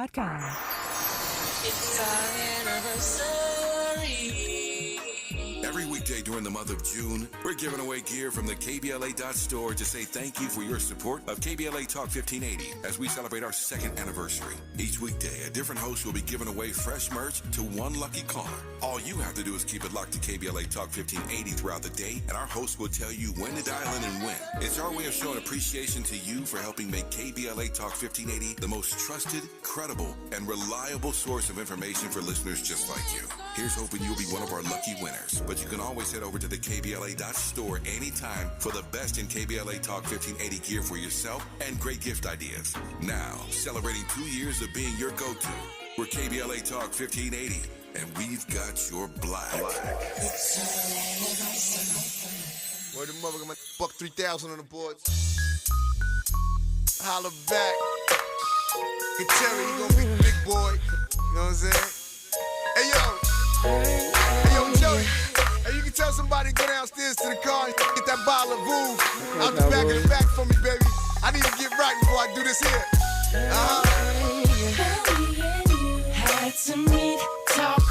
It's our anniversary. Every weekday during the month of June, we're giving away gear from the KBLA store to say thank you for your support of KBLA Talk 1580 as we celebrate our second anniversary. Each weekday, a different host will be giving away fresh merch to one lucky caller. All you have to do is keep it locked to KBLA Talk 1580 throughout the day, and our host will tell you when to dial in and when. It's our way of showing appreciation to you for helping make KBLA Talk 1580 the most trusted, credible, and reliable source of information for listeners just like you. Here's hoping you'll be one of our lucky winners. But you can always head over to the KBLA store anytime for the best in KBLA Talk 1580 gear for yourself and great gift ideas. Now, celebrating 2 years of being your go-to, we're KBLA Talk 1580, and we've got your black. Word of mother, buck 3,000 on the boards. Holla back. Can tell you gonna be the big boy. You know what I'm saying? Hey yo, Joey. Hey, you can tell somebody to go downstairs to the car and get that bottle of booze out the back of the back for me, baby. I need to get right before I do this here. Had to meet, talk,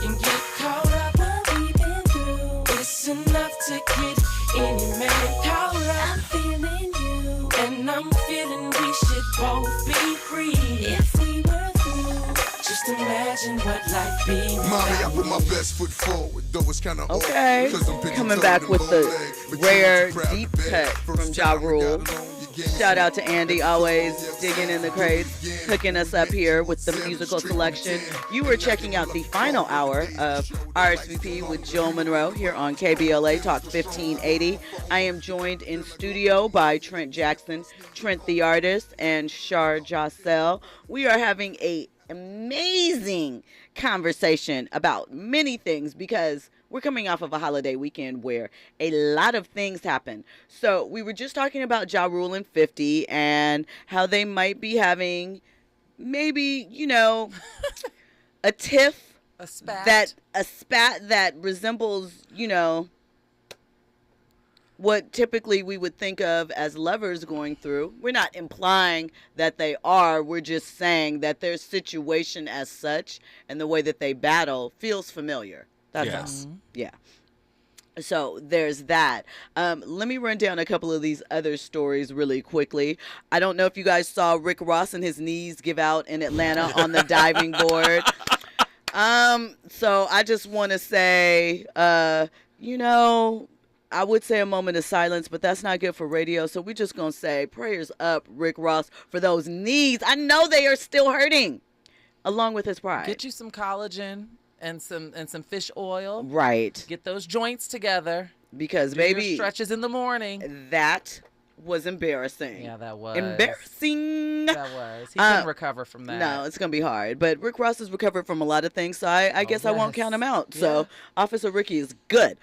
and get caught up what we've been through. It's enough to get any man caught up. I'm feeling you, and I'm feeling we should both be free if we were through. Just imagine what life be. Mommy, I put my best foot forward, though it's kind of okay. Coming back with the rare deep cut from Ja Rule. Shout out to Andy, always digging in the crates, hooking us up here with the musical selection. You were checking out the final hour of RSVP with Jill Munroe here on KBLA Talk 1580. I am joined in studio by Trent Jackson, Trent the artist, and Shar Jossell. We are having a amazing conversation about many things because we're coming off of a holiday weekend where a lot of things happen. So we were just talking about Ja Rule and 50 and how they might be having maybe, a tiff, a spat that resembles, what typically we would think of as lovers going through. We're not implying that they are. We're just saying that their situation as such and the way that they battle feels familiar. That's yes. all. Yeah. So there's that. Let me run down a couple of these other stories really quickly. I don't know if you guys saw Rick Ross and his knees give out in Atlanta on the diving board. So I just want to say, I would say a moment of silence, but that's not good for radio. So we're just going to say prayers up, Rick Ross, for those knees. I know they are still hurting, along with his pride. Get you some collagen and some fish oil. Right. Get those joints together. Because, do baby, your stretches in the morning. That was embarrassing. Yeah, that was. Embarrassing. That was. He couldn't recover from that. No, it's going to be hard. But Rick Ross has recovered from a lot of things, so I guess I won't count him out. Yeah. So Officer Ricky is good.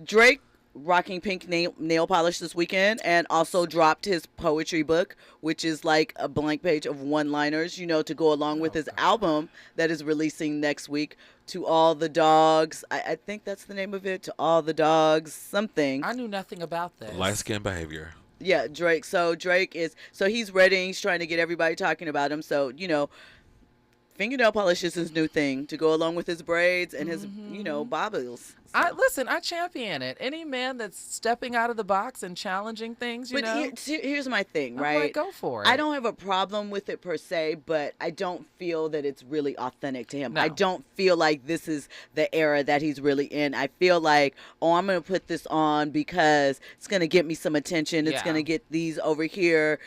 Drake rocking pink nail polish this weekend and also dropped his poetry book, which is like a blank page of one-liners, to go along with his album that is releasing next week. To All the Dogs. I think that's the name of it. To All the Dogs, something. I knew nothing about this. Light skin behavior. Yeah, Drake. So Drake he's ready. He's trying to get everybody talking about him. So, fingernail polish is his new thing to go along with his braids and his, bobbles. So. I champion it. Any man that's stepping out of the box and challenging things, here's my thing, right? I'm like, go for it. I don't have a problem with it per se, but I don't feel that it's really authentic to him. No. I don't feel like this is the era that he's really in. I feel like, I'm going to put this on because it's going to get me some attention. It's going to get these over here,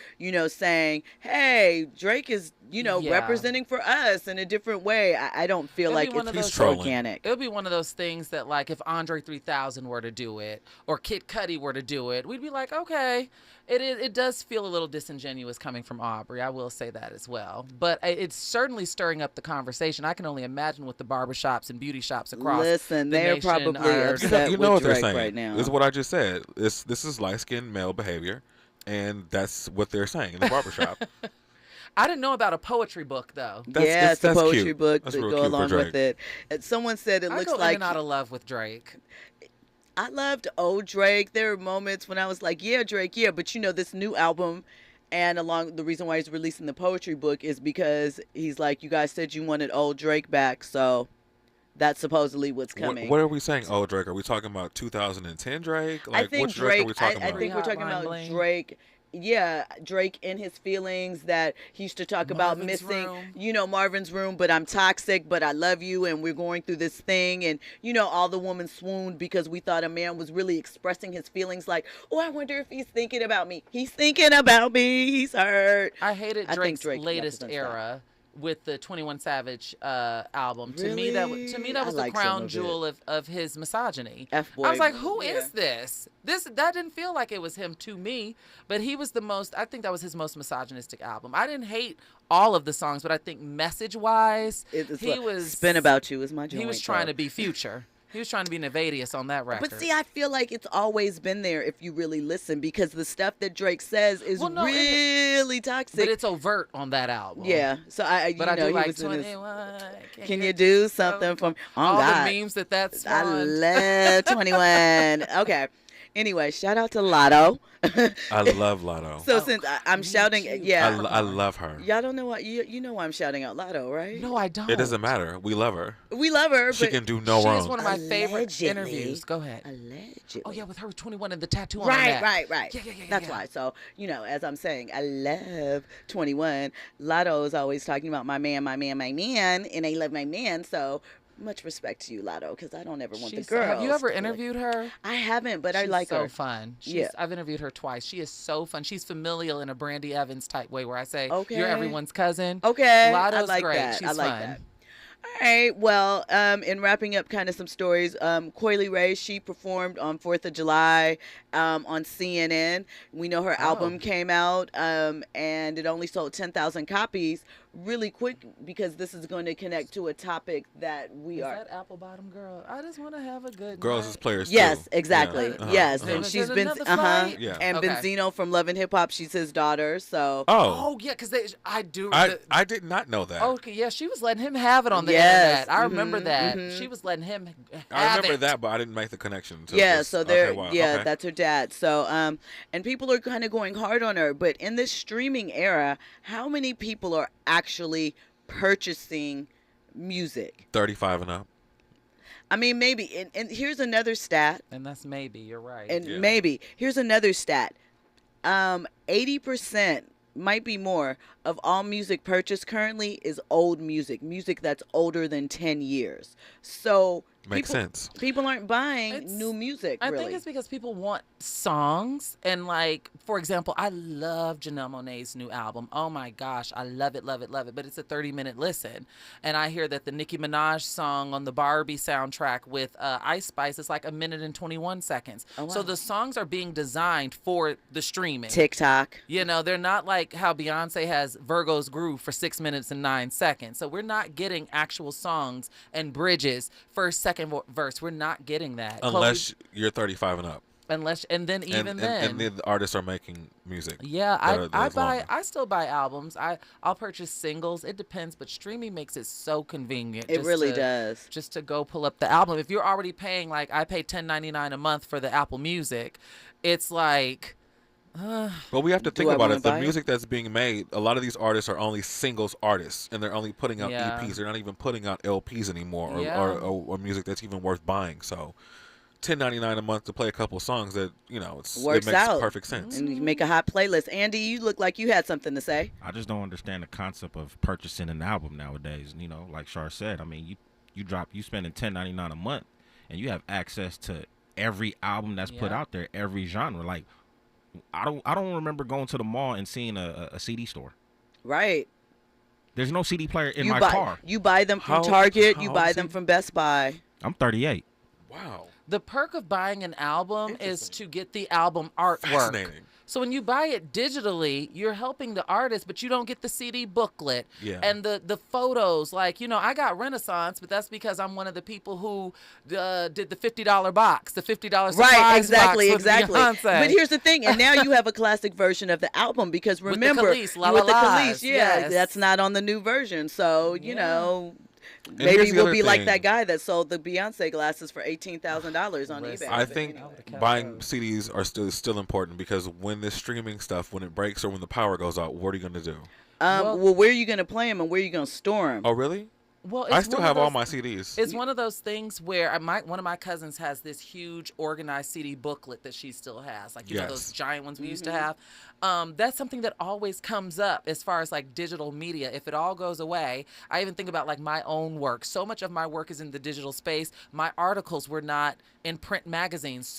saying, hey, Drake is representing for us in a different way. I don't feel like it's organic. It would be one of those things that, like, if Andre 3000 were to do it or Kid Cudi were to do it, we'd be like, okay. It does feel a little disingenuous coming from Aubrey. I will say that as well. But it's certainly stirring up the conversation. I can only imagine what the barbershops and beauty shops across the they're nation probably are. upset with what Drake they're saying right now. This is what I just said. This is light-skinned male behavior, and that's what they're saying in the barbershop. I didn't know about a poetry book, though. It's a poetry cute. book That's to real go cute along for with it. And someone said it I looks go like in and out of love with Drake. I loved old Drake. There were moments when I was like, yeah, Drake, yeah. But this new album, And the reason why he's releasing the poetry book is because he's like, you guys said you wanted old Drake back, so that's supposedly what's coming. What are we saying? Oh, Drake. Are we talking about 2010 Drake? Like, I think which Drake are we talking I about? think we're talking Hotline about Bling. Drake. Yeah, Drake and his feelings that he used to talk about Marvin's missing, Room. Marvin's room, but I'm toxic, but I love you, and we're going through this thing, and, all the women swooned because we thought a man was really expressing his feelings like, oh, I wonder if he's thinking about me. He's thinking about me. He's hurt. I hated I think Drake's Drake latest represents era with the 21 Savage album. Really? To me that I was like the some crown of jewel of his misogyny. F-boy. I was like, who Yeah. is this? That didn't feel like it was him to me, but he was I think that was his most misogynistic album. I didn't hate all of the songs, but I think message-wise, he was Spin About You is my joint. he was trying to be Future. He was trying to be Nevadius on that record. But see, I feel like it's always been there if you really listen, because the stuff that Drake says is Well, no, really toxic. but it's overt on that album. Yeah, so I But I do he like was in his, 21. Can you do something for me? Oh, all God. the memes that I spawned. love 21. Okay. Anyway, shout out to Lotto. I love Lotto. So since I'm shouting, yeah, I love her. y'all don't know why you know why I'm shouting out Lotto, right? No, I don't. It doesn't matter. We love her. We love her, She but can do no She's wrong. one of my favorite Allegedly. interviews. Go ahead. allegedly. Oh yeah, with her 21 and the tattoo on her Right, neck. right. Yeah. That's why. So, as I'm saying, I love 21. Lotto is always talking about my man, and I love my man. So, much respect to you, Lotto, because I don't ever want the girls. Have you ever to feel like- interviewed her? I haven't, but I She's like so her. fun. Yeah. I've interviewed her twice. She is so fun. She's familial in a Brandy Evans type way where I say, Okay. you're everyone's cousin. Okay, Lotto's I like great. that. She's I like fun. that. All right. Well, in wrapping up kind of some stories, Coily Ray, she performed on 4th of July on CNN. We know her album came out and it only sold 10,000 copies really quick because this is going to connect to a topic that we Is are. that apple bottom girl? I just want to have a good Girls night. is players Yes, too. exactly. Yeah. Yes, Uh-huh. and Is she's it been another fight? Yeah. and Okay. Benzino from Love and Hip Hop. She's his daughter. So Oh, yeah, because I do. I did not know that. Okay, yeah, she was letting him have it on the Yes, internet. I remember mhm, that. mhm. She was letting him have I remember it. that, but I didn't make the connection. To yeah, this. so they're Okay, wow. yeah, Okay. that's her dad. So and people are kind of going hard on her, but in this streaming era, how many people are actually purchasing music? 35 and up. I mean, maybe, and here's another stat, And that's maybe, you're right. and Yeah. maybe here's another stat. 80% might be more of all music purchased currently is old music that's older than 10 years. So Makes people, sense. People aren't buying It's- new music. I really. think it's because people want songs. And, like, for example, I love Janelle Monáe's new album. Oh, my gosh. I love it. But it's a 30-minute listen. And I hear that the Nicki Minaj song on the Barbie soundtrack with Ice Spice is like 1 minute and 21 seconds. Oh, wow. So the songs are being designed for the streaming. TikTok. They're not like how Beyonce has Virgo's Groove for 6 minutes and 9 seconds. So we're not getting actual songs and bridges first, second verse. We're not getting that. Unless you're 35 and up. And then even then. And the artists are making music. Yeah, that is longer. I still buy albums. I'll purchase singles. It depends, but streaming makes it so convenient. It really does. Just to go pull up the album. If you're already paying, like, I pay $10.99 a month for the Apple Music, it's like. But we have to think I about wanna it. The buy it? music that's being made, a lot of these artists are only singles artists, and they're only putting out Yeah. EPs. They're not even putting out LPs anymore, or, Yeah. or music that's even worth buying. So, $10.99 a month to play a couple songs that it Works makes out. perfect sense. And you make a hot playlist. Andy, you look like you had something to say. I just don't understand the concept of purchasing an album nowadays. Like Shar said, I mean, you spending $10.99 a month, and you have access to every album that's put Yeah. out there, every genre. Like, I don't remember going to the mall and seeing a CD store. Right. There's no CD player in my buy, car. You buy them from How- Target. You how buy is them he- from Best Buy. I'm 38. Wow. The perk of buying an album is to get the album artwork. Fascinating. So when you buy it digitally, you're helping the artist, but you don't get the CD booklet Yeah. and the photos. Like, I got Renaissance, but that's because I'm one of the people who did the $50 box, the $50 surprise Right, exactly. box with Beyonce. But here's the thing, and now you have a classic version of the album because With the remember Khalees, La with La the Las, Khalees, yeah, yes. that's not on the new version. So you Yeah. know, maybe here's the we'll other be like thing. that guy that sold the Beyonce glasses for $18,000 on Listen, eBay. I But, think you know. buying CDs are still important because when this streaming stuff, when it breaks or when the power goes out, what are you gonna do? Well, where are you gonna play them and where are you gonna store them? Oh, really? Well, I it's still one of have all those- my CDs. It's one of those things where one of my cousins has this huge organized CD booklet that she still has, like you know those Yes. giant ones we used to have. That's something that always comes up as far as like digital media. If it all goes away, I even think about like my own work. So much of my work is in the digital space. My articles were not in print magazines.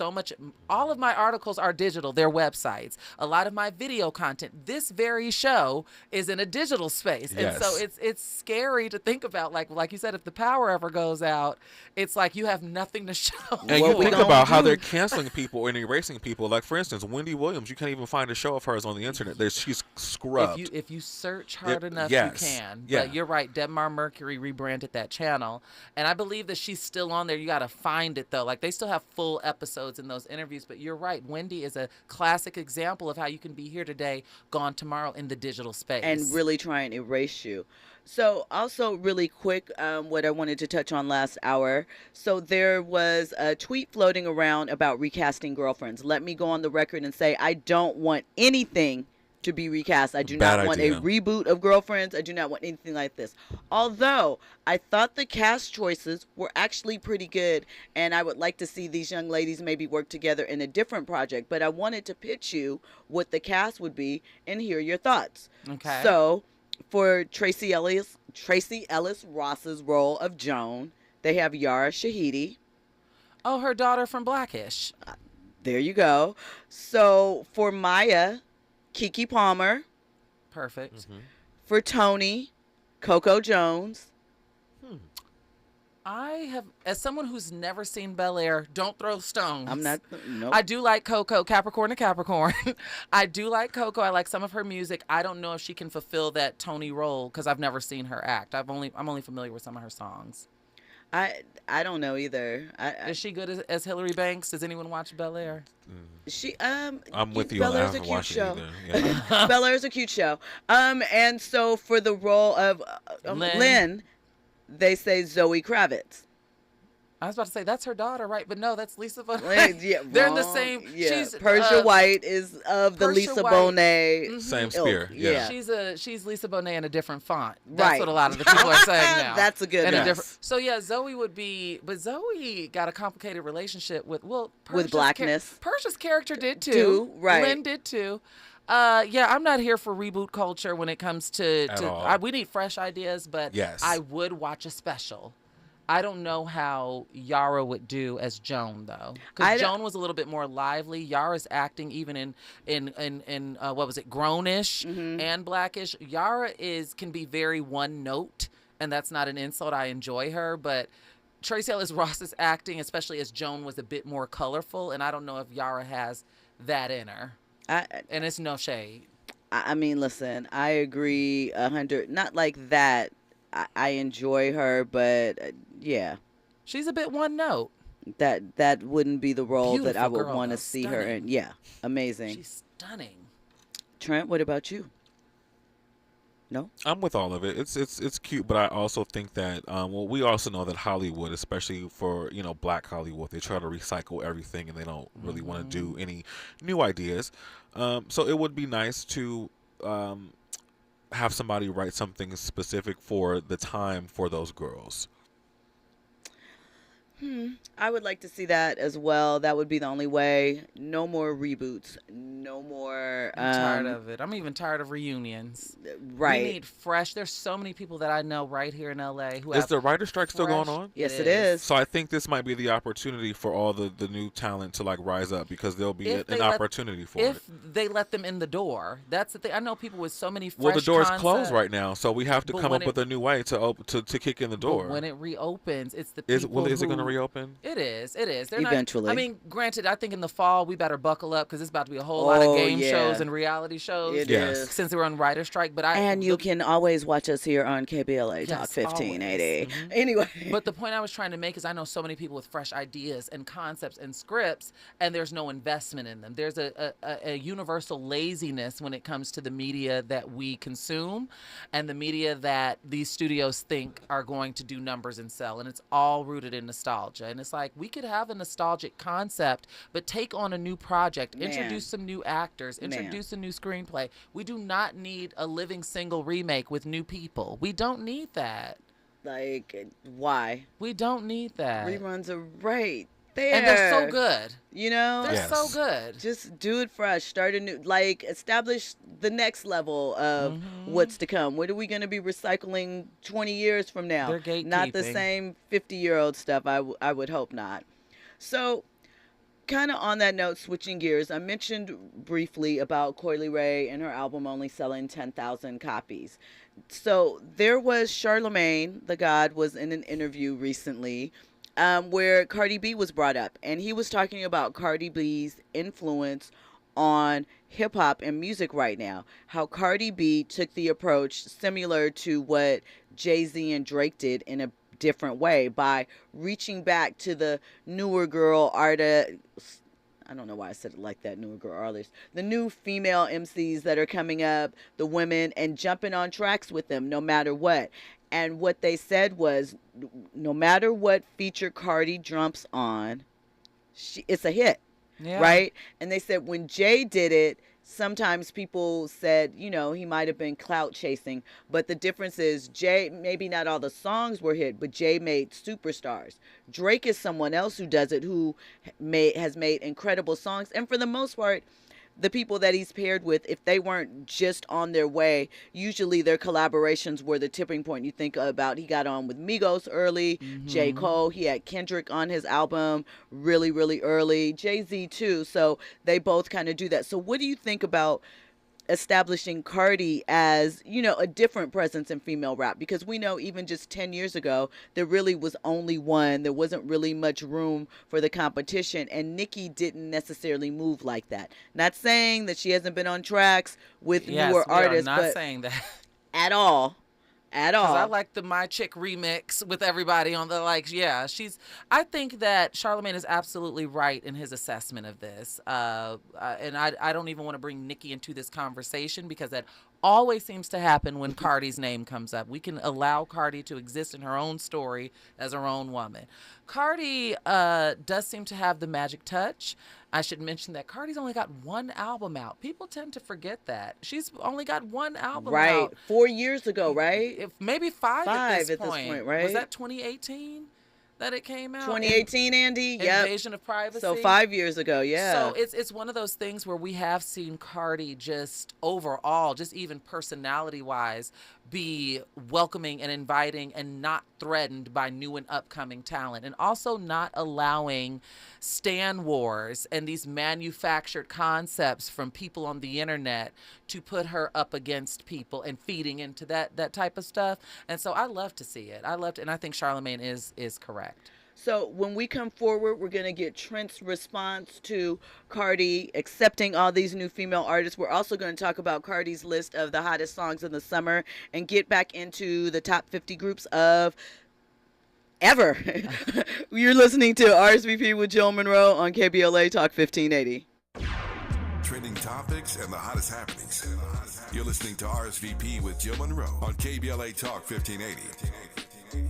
All of my articles are digital. They're websites. A lot of my video content, this very show, is in a digital space, and so Yes. it's scary to think about. Like you said, if the power ever goes out, it's like you have nothing to show. And What you we think gonna about how do? they're canceling people and erasing people. Like, for instance, Wendy Williams, you can't even find a show of hers on the internet. She's scrubbed. If you search hard enough, yes. you can. Yeah. But you're right. Debmar Mercury rebranded that channel, and I believe that she's still on there. You got to find it though. Like they still have full episodes in those interviews. But you're right. Wendy is a classic example of how you can be here today, gone tomorrow in the digital space, And really try and erase you. So also really quick, what I wanted to touch on last hour. So there was a tweet floating around about recasting Girlfriends. Let me go on the record and say I don't want anything to be recast. I do Bad not want idea. a reboot of Girlfriends. I do not want anything like this. Although I thought the cast choices were actually pretty good, and I would like to see these young ladies maybe work together in a different project. But I wanted to pitch you what the cast would be and hear your thoughts. Okay. So for Tracy Ellis Ross's role of Joan, they have Yara Shahidi. Oh, her daughter from Blackish. There you go. So for Maya, Keke Palmer. Perfect. Mm-hmm. For Tony, Coco Jones. I have, as someone who's never seen Bel Air, don't throw stones. I'm not. Nope. I do like Coco, Capricorn to Capricorn. I do like Coco. I like some of her music. I don't know if she can fulfill that Tony role because I've never seen her act. I'm only familiar with some of her songs. I don't know either. Is she good as Hillary Banks? Does anyone watch Bel Air? She I'm with you on Bel that. I Air's a haven't cute watched it show. either. Yeah. Bel Air's a cute show. And so for the role of Lynn, they say Zoe Kravitz. I was about to say that's her daughter, right? But no, that's Lisa Bonet. Yeah, They're in the wrong. same. Yeah. She's Persia White is of the Persia Lisa White. Bonet. Same ilk. spear. Yeah. She's Lisa Bonet in a different font. That's Right. what a lot of the people are saying now. That's a good In a one. different, so yeah, Zoe would be, but Zoe got a complicated relationship with Persia's blackness. Persia's character did too. Right. Lynn did too. Yeah, I'm not here for reboot culture when it comes to. At all. We need fresh ideas, but Yes. I would watch a special. I don't know how Yara would do as Joan though, because Joan was a little bit more lively. Yara's acting even in what was it, Grownish and Blackish. Yara can be very one note, and that's not an insult. I enjoy her, but Tracee Ellis Ross's acting, especially as Joan, was a bit more colorful, and I don't know if Yara has that in her. And it's no shade. I mean, listen, I agree 100. Not like that. I enjoy her, but yeah, She's a bit one note. that wouldn't be the role that I Beautiful would girl, want to though. see her in. Stunning. Yeah, amazing. She's stunning. Trent, what about you? No? I'm with all of it. It's cute, but I also think that we also know that Hollywood, especially for Black Hollywood, they try to recycle everything and they don't really want to do any new ideas. So it would be nice to have somebody write something specific for the time for those girls. I would like to see that as well. That would be the only way. No more reboots. No more. I'm tired of it. I'm even tired of reunions. Right. We need fresh. There's so many people that I know right here in LA who Is have the writer strike still fresh- going on? Yes, it is. So I think this might be the opportunity for all the new talent to rise up, because there'll be If an they let- opportunity for it. If they let them in the door, that's the thing. I know people with so many fresh Well, the door's concepts, closed right now, so we have to But come when up with a new way to kick in the but door. when it reopens, it's the Is people it going to who- reopen? It is. They're Eventually. I mean, granted, I think in the fall we better buckle up because it's about to be a whole lot of game shows and reality shows. It is. Since we're on writer strike. But you can always watch us here on KBLA Talk 1580. Mm-hmm. Anyway. But the point I was trying to make is I know so many people with fresh ideas and concepts and scripts, and there's no investment in them. There's a universal laziness when it comes to the media that we consume and the media that these studios think are going to do numbers and sell. And it's all rooted in nostalgia. And it's like, we could have a nostalgic concept, but take on a new project, introduce some new actors, introduce a new screenplay. We do not need a living single remake with new people. We don't need that. Like, why? We don't need that. Reruns are right there. And they're so good. You know? They're so good. Just do it fresh. Start a new, like, establish the next level of what's to come. What are we going to be recycling 20 years from now? They're gatekeeping. Not the same 50-year-old stuff. I would hope not. So, kind of on that note, switching gears, I mentioned briefly about Coily Ray and her album only selling 10,000 copies. So there was Charlemagne the God was in an interview recently where Cardi B was brought up, and he was talking about Cardi B's influence on hip hop and music right now. How Cardi B took the approach similar to what Jay-Z and Drake did in a different way by reaching back to the newer girl artists. I don't know why I said it like that, newer girl artists. The new female MCs that are coming up, the women, and jumping on tracks with them no matter what. And what they said was, no matter what feature Cardi jumps on, it's a hit, right? And they said when Jay did it, sometimes people said, you know, he might have been clout chasing. But the difference is Jay, maybe not all the songs were hit, but Jay made superstars. Drake is someone else who does it, who has made incredible songs. And for the most part, the people that he's paired with, if they weren't just on their way, usually their collaborations were the tipping point. You think about, he got on with Migos early, J. Cole, he had Kendrick on his album really, really early, Jay-Z too. So they both kind of do that. So what do you think about establishing Cardi as, you know, a different presence in female rap? Because we know even just 10 years ago, there really was only one. There wasn't really much room for the competition, and Nicki didn't necessarily move like that. Not saying that she hasn't been on tracks with newer artists, not but saying that at all. At all. I like the My Chick remix with everybody on the, like, I think that Charlemagne is absolutely right in his assessment of this. And I don't even want to bring Nicki into this conversation because that always seems to happen when Cardi's name comes up. We can allow Cardi to exist in her own story as her own woman. Cardi does seem to have the magic touch. I should mention that Cardi's only got one album out. People tend to forget that. She's only got one album out. Right. 4 years ago, right? Maybe five at this point, point, right? Was that 2018 that it came out? 2018, Andy? Yep. Invasion of Privacy. So 5 years ago, yeah. So it's one of those things where we have seen Cardi just overall, just even personality-wise, be welcoming and inviting and not threatened by new and upcoming talent, and also not allowing stan wars and these manufactured concepts from people on the internet to put her up against people and feeding into that type of stuff. And so I love to see it. And I think Charlemagne is correct. So when we come forward, we're going to get Trent's response to Cardi accepting all these new female artists. We're also going to talk about Cardi's list of the hottest songs in the summer and get back into the top 50 groups of ever. You're listening to RSVP with Jill Munroe on KBLA Talk 1580. Trending topics and the hottest happenings. You're listening to RSVP with Jill Munroe on KBLA Talk 1580.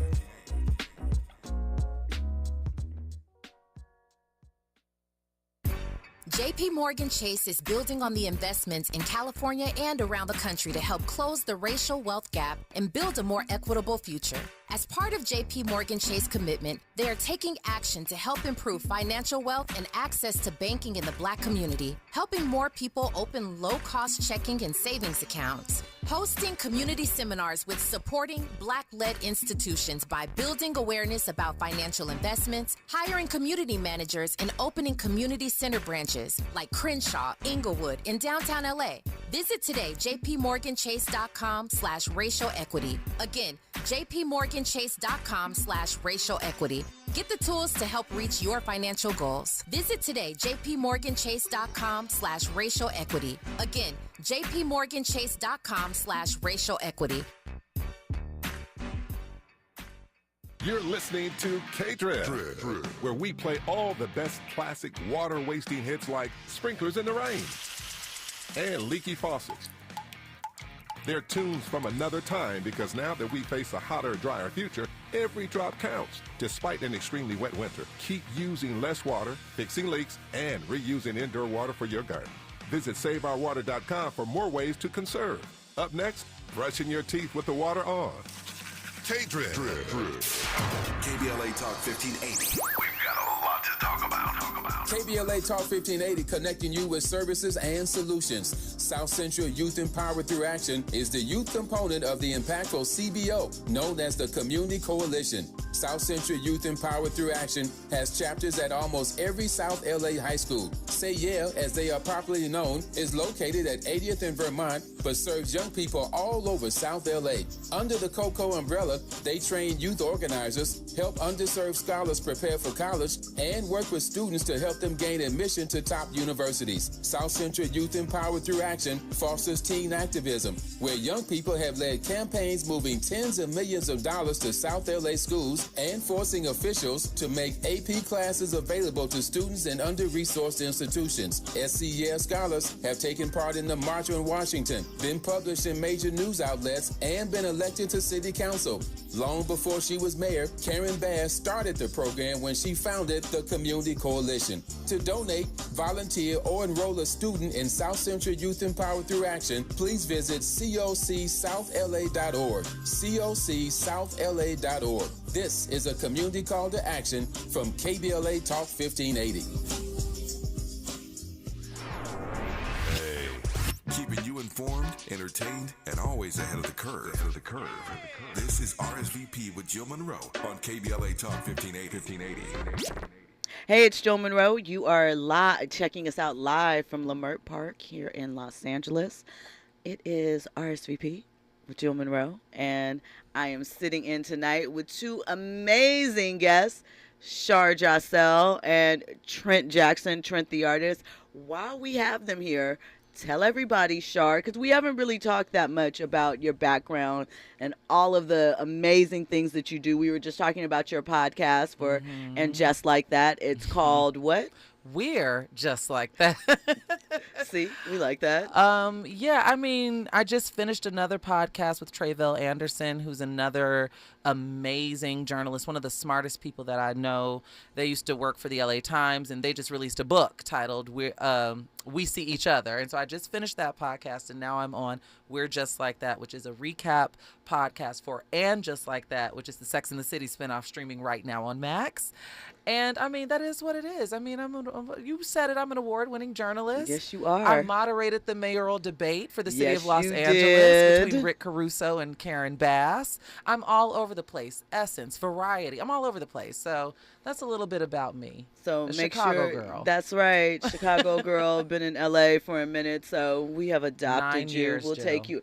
JP Morgan Chase is building on the investments in California and around the country to help close the racial wealth gap and build a more equitable future. As part of JP Morgan Chase commitment, they are taking action to help improve financial wealth and access to banking in the Black community, helping more people open low-cost checking and savings accounts. Hosting community seminars with supporting Black-led institutions by building awareness about financial investments, hiring community managers, and opening community center branches like Crenshaw, Inglewood, in downtown LA. Visit today, jpmorganchase.com/racial equity. Again, jpmorganchase.com/racial equity. Get the tools to help reach your financial goals. Visit today, jpmorganchase.com/racial equity. Again, jpmorganchase.com/racial equity. You're listening to K-Drip, where we play all the best classic water-wasting hits like Sprinklers in the Rain and Leaky Faucets. They're tunes from another time because now that we face a hotter, drier future, every drop counts. Despite an extremely wet winter, keep using less water, fixing leaks, and reusing indoor water for your garden. Visit SaveOurWater.com for more ways to conserve. Up next, brushing your teeth with the water on. K-Drip. KBLA Talk 1580. We've got a lot to talk about. KBLA Talk 1580, connecting you with services and solutions. South Central Youth Empowered Through Action is the youth component of the impactful CBO, known as the Community Coalition. South Central Youth Empowered Through Action has chapters at almost every South LA high school. Say Yeah, as they are popularly known, is located at 80th and Vermont, but serves young people all over South LA. Under the COCO umbrella, they train youth organizers, help underserved scholars prepare for college, and work with students to help them gain admission to top universities. South Central Youth Empowered Through Action fosters teen activism, where young people have led campaigns moving tens of millions of dollars to South LA schools and forcing officials to make AP classes available to students in under-resourced institutions. SCEL scholars have taken part in the March on Washington, been published in major news outlets, and been elected to city council. Long before she was mayor, Karen Bass started the program when she founded the Community Coalition. To donate, volunteer, or enroll a student in South Central Youth Empowered Through Action, please visit cocsouthla.org. cocsouthla.org. This is a community call to action from KBLA Talk 1580. Keeping you informed, entertained, and always ahead of the curve. This is RSVP with Jill Munroe on KBLA Talk 1580. Hey, it's Jill Munroe. You are checking us out live from Leimert Park here in Los Angeles. It is RSVP with Jill Munroe, and I am sitting in tonight with two amazing guests, Shar Jossell and Trent Jackson, Trent the artist. While we have them here, tell everybody, Shar, because we haven't really talked that much about your background and all of the amazing things that you do. We were just talking about your podcast and Just Like That. It's called what? We're Just Like That. See, we like that. Yeah, I mean, I just finished another podcast with Tre'vell Anderson, who's another amazing journalist, one of the smartest people that I know. They used to work for the LA Times, and they just released a book titled We See Each Other. And so I just finished that podcast, and now I'm on We're Just Like That, which is a recap podcast for And Just Like That, which is the Sex and the City spinoff streaming right now on Max. And I mean, that is what it is. I mean, you said it, I'm an award-winning journalist. Yes, you are. I moderated the mayoral debate for the city of Los Angeles did. between Rick Caruso and Karen Bass. I'm all over the place. Essence, Variety. I'm all over the place. So that's a little bit about me. So a make Chicago sure girl. That's right, Chicago girl. Been in LA for a minute, so we have adopted 9 you. years, We'll Jill. take you.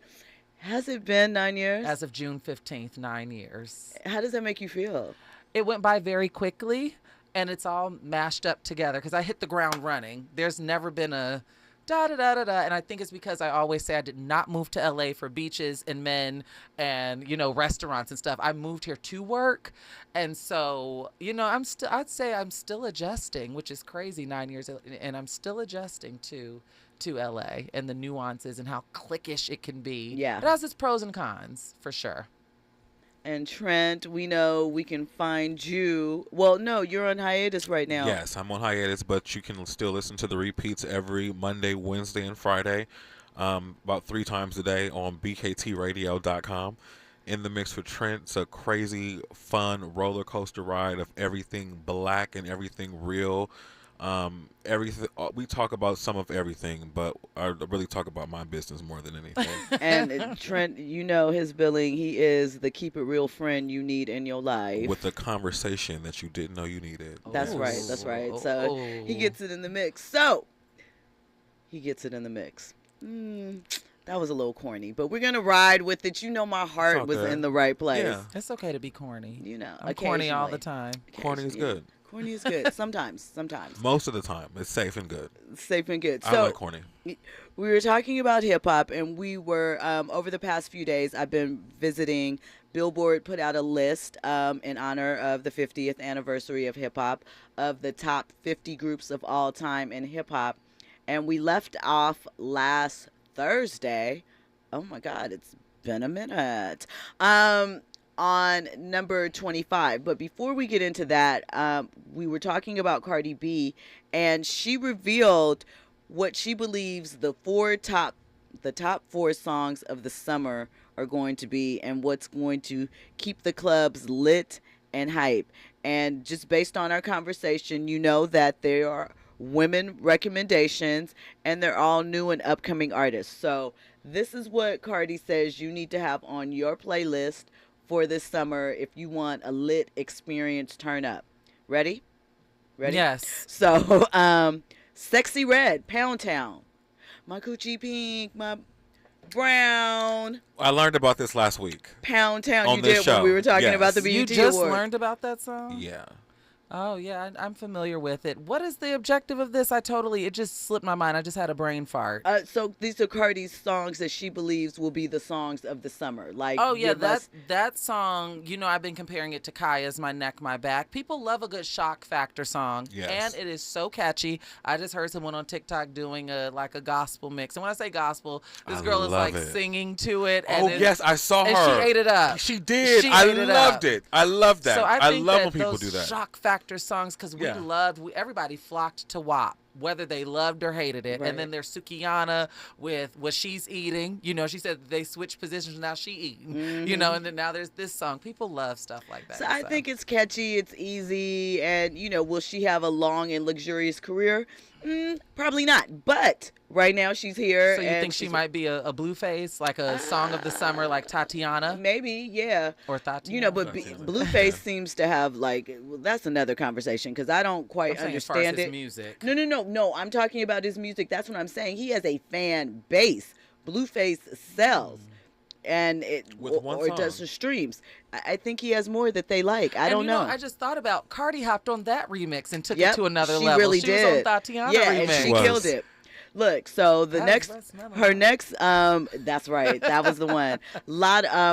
Has it been 9 years? As of June 15th, 9 years. How does that make you feel? It went by very quickly, and it's all mashed up together because I hit the ground running. There's never been a da-da-da-da-da, and I think it's because I always say I did not move to LA for beaches and men and, restaurants and stuff. I moved here to work, and so, I'd say I'm still adjusting, which is crazy, 9 years, and I'm still adjusting to LA and the nuances and how cliquish it can be. Yeah. It has its pros and cons, for sure. And Trent, we know we can find you. Well, no, you're on hiatus right now. Yes, I'm on hiatus, but you can still listen to the repeats every Monday, Wednesday, and Friday, about 3 times a day on bktradio.com. In the mix for Trent, it's a crazy, fun roller coaster ride of everything black and everything real. Everything we talk about some of everything, but I really talk about my business more than anything. And Trent, you know his billing. He is the keep it real friend you need in your life. With the conversation that you didn't know you needed. That's right. That's right. So he gets it in the mix. That was a little corny, but we're gonna ride with it. You know, my heart was in the right place. Yeah. It's okay to be corny. You know, I'm corny all the time. Corny is good. Corny is good. Sometimes. Most of the time, it's safe and good. Safe and good. I So like corny. we were talking about hip hop, and we were over the past few days. I've been visiting. Billboard put out a list in honor of the 50th anniversary of hip hop of the top 50 groups of all time in hip hop, and we left off last Thursday. Oh my God, it's been a minute. On number 25. But before we get into that, we were talking about Cardi B, and she revealed what she believes the top 4 songs of the summer are going to be, and what's going to keep the clubs lit and hype. And just based on our conversation, you know that there are women recommendations, and they're all new and upcoming artists. So this is what Cardi says you need to have on your playlist for this summer if you want a lit experience turn up. Ready? Yes. So, Sexy Red, Pound Town. My coochie pink, my brown. I learned about this last week. Pound Town. On You this did show. when we were talking Yes. about the BET You just Award. learned about that song? Yeah. Oh, yeah, I'm familiar with it. What is the objective of this? It just slipped my mind. I just had a brain fart. So these are Cardi's songs that she believes will be the songs of the summer. Like, oh, yeah, give us- that song, I've been comparing it to Kaya's My Neck, My Back. People love a good shock factor song. Yes. And it is so catchy. I just heard someone on TikTok doing a gospel mix. And when I say gospel, this girl is love it. singing to it. Oh, yes, I saw her. And she ate it up. She did. She I ate it loved up. it. I love that. So I think love that when people those do that. shock factor songs, because Yeah. everybody flocked to WAP, whether they loved or hated it. Right. And then there's Sukiyana with what she's eating. She said they switched positions, now she eating. And then now there's this song. People love stuff like that. So I think it's catchy, it's easy, and will she have a long and luxurious career? Probably not. But right now she's here. So you think she might be a Blueface, like a song of the summer, like Tatiana? Maybe, yeah. Or Tatiana. But Blueface seems to have that's another conversation because I don't quite I'm saying as far understand as his it. music. No. I'm talking about his music. That's what I'm saying. He has a fan base. Blueface sells. And With one or song. does the streams. I think he has more that they like. I don't know. I just thought about Cardi hopped on that remix and took Yep, it to another she level. really she did. was on Tatiana yeah, remix. and she She was. killed it. Look, so That's that's right, that was the one.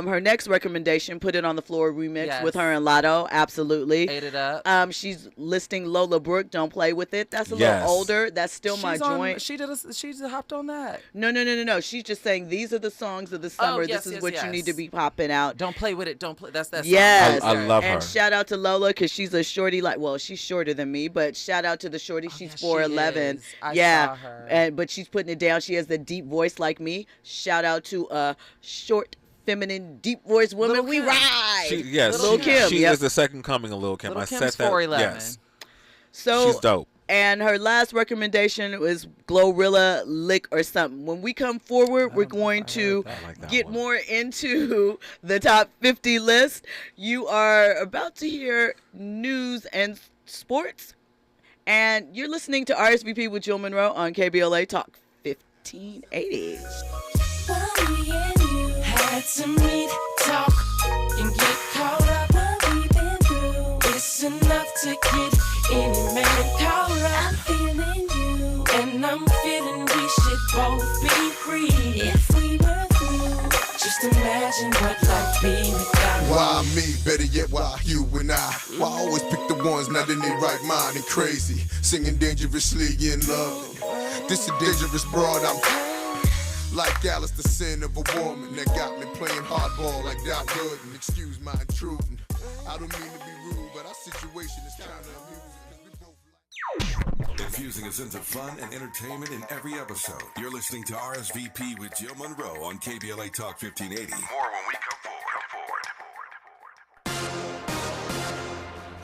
Her next recommendation, Put It on the Floor remix Yes. with her and Lotto, absolutely. Ate it up. She's listing Lola Brooke, Don't Play With It. That's a Yes. little older. That's still my joint. She's hopped on that. No. She's just saying these are the songs of the summer. yes, this is yes, what yes. you need to be popping out. Don't play with it. Don't play. That's that. Yes, song. I love her. And shout out to Lola because she's a shorty. She's shorter than me, but shout out to the shorty. She's yeah, she 4'11". is. I Yeah, saw her. but she's putting it down. She has the deep voice like me. Shout out to a short, feminine, deep voice woman. Lil' We Kim. ride. Lil' Kim. She is the second coming of Lil' Kim. Lil' I Kim's said that. 4'11". Yes. So She's dope. And her last recommendation was Glorilla Lick or something. When we come forward, we're going to get more into the top 50 list. You are about to hear news and sports. And you're listening to RSVP with Jill Munroe on KBLA Talk 1580. Bonnie and you had to meet, talk, and get caught up what we've been through. It's enough to get any man caught up. I'm feeling you, and I'm feeling we should both be free. If we were through, just imagine what life be without you. Why me? Better yet, why you and I? Why always pick the ones not in their right mind and crazy? Singing dangerously in love. This a dangerous broad, I'm like Alice, the sin of a woman that got me playing hardball like Doc Gooden. Excuse my intruding. I don't mean to be rude, but our situation is kind of amusing. Infusing a sense of fun and entertainment in every episode. You're listening to RSVP with Jill Munroe on KBLA Talk 1580. More when we come forward.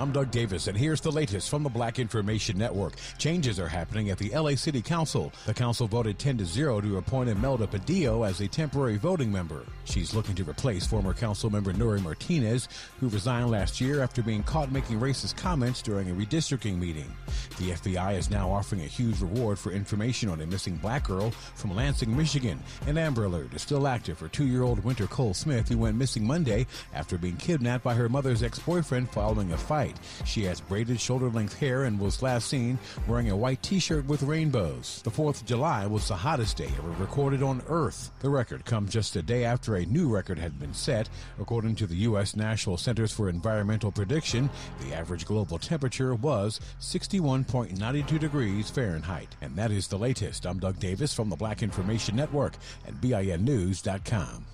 I'm Doug Davis, and here's the latest from the Black Information Network. Changes are happening at the LA City Council. The council voted 10-0 to appoint Imelda Padillo as a temporary voting member. She's looking to replace former council member Nuri Martinez, who resigned last year after being caught making racist comments during a redistricting meeting. The FBI is now offering a huge reward for information on a missing black girl from Lansing, Michigan. An Amber Alert is still active for 2-year-old Winter Cole Smith, who went missing Monday after being kidnapped by her mother's ex-boyfriend following a fight. She has braided shoulder-length hair and was last seen wearing a white t-shirt with rainbows. The 4th of July was the hottest day ever recorded on Earth. The record comes just a day after a new record had been set. According to the U.S. National Centers for Environmental Prediction, the average global temperature was 61.92 degrees Fahrenheit. And that is the latest. I'm Doug Davis from the Black Information Network and BINnews.com.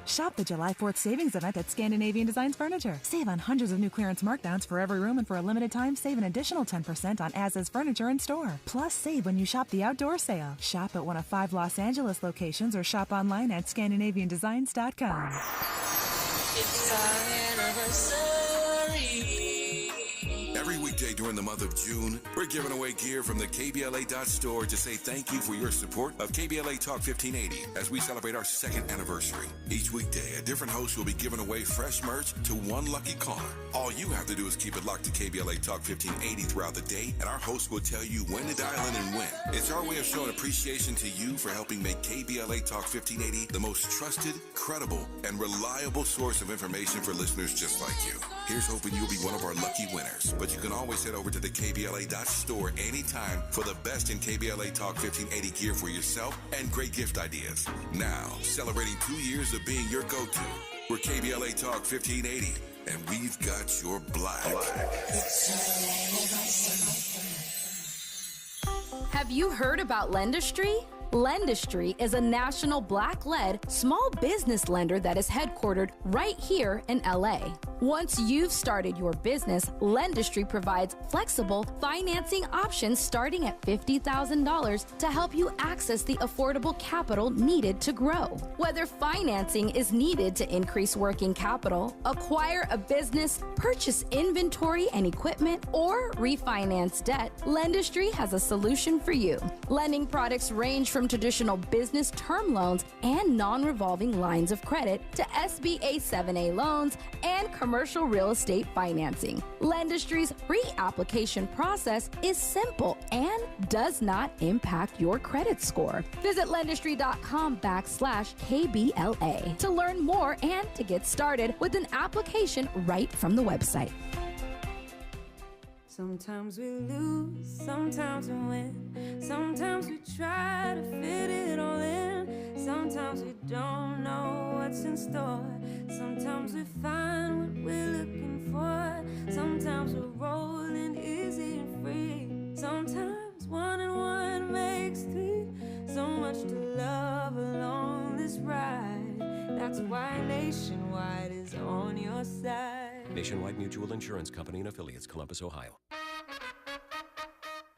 Shop the July 4th savings event at Scandinavian Designs Furniture. Save on hundreds of new clearance markdowns for every room, and for a limited time, save an additional 10% on as-is furniture in store. Plus, save when you shop the outdoor sale. Shop at one of 5 Los Angeles locations or shop online at ScandinavianDesigns.com. It's our anniversary. Every weekday during the month of June, we're giving away gear from the KBLA store to say thank you for your support of KBLA Talk 1580 as we celebrate our 2nd anniversary. Each weekday, a different host will be giving away fresh merch to one lucky caller. All you have to do is keep it locked to KBLA Talk 1580 throughout the day, and our host will tell you when to dial in and when. It's our way of showing appreciation to you for helping make KBLA Talk 1580 the most trusted, credible, and reliable source of information for listeners just like you. Here's hoping you'll be one of our lucky winners. But you can always head over to the KBLA store anytime for the best in KBLA Talk 1580 gear for yourself and great gift ideas. Now, celebrating 2 years of being your go-to, we're KBLA Talk 1580, and we've got your black. Have you heard about Lendistry? Lendistry is a national black-led small business lender that is headquartered right here in LA. Once you've started your business, Lendistry provides flexible financing options starting at $50,000 to help you access the affordable capital needed to grow. Whether financing is needed to increase working capital, acquire a business, purchase inventory and equipment, or refinance debt, Lendistry has a solution for you. Lending products range from traditional business term loans and non-revolving lines of credit to SBA 7A loans and commercial real estate financing. Lendistry's pre-application process is simple and does not impact your credit score. Visit lendistry.com/KBLA to learn more and to get started with an application right from the website. Sometimes we lose, sometimes we win. Sometimes we try to fit it all in. Sometimes we don't know what's in store. Sometimes we find what we're looking for. Sometimes we're rolling easy and free. Sometimes 1 and 1 makes 3. So much to love along this ride. That's why Nationwide is on your side. Nationwide Mutual Insurance Company and Affiliates, Columbus, Ohio.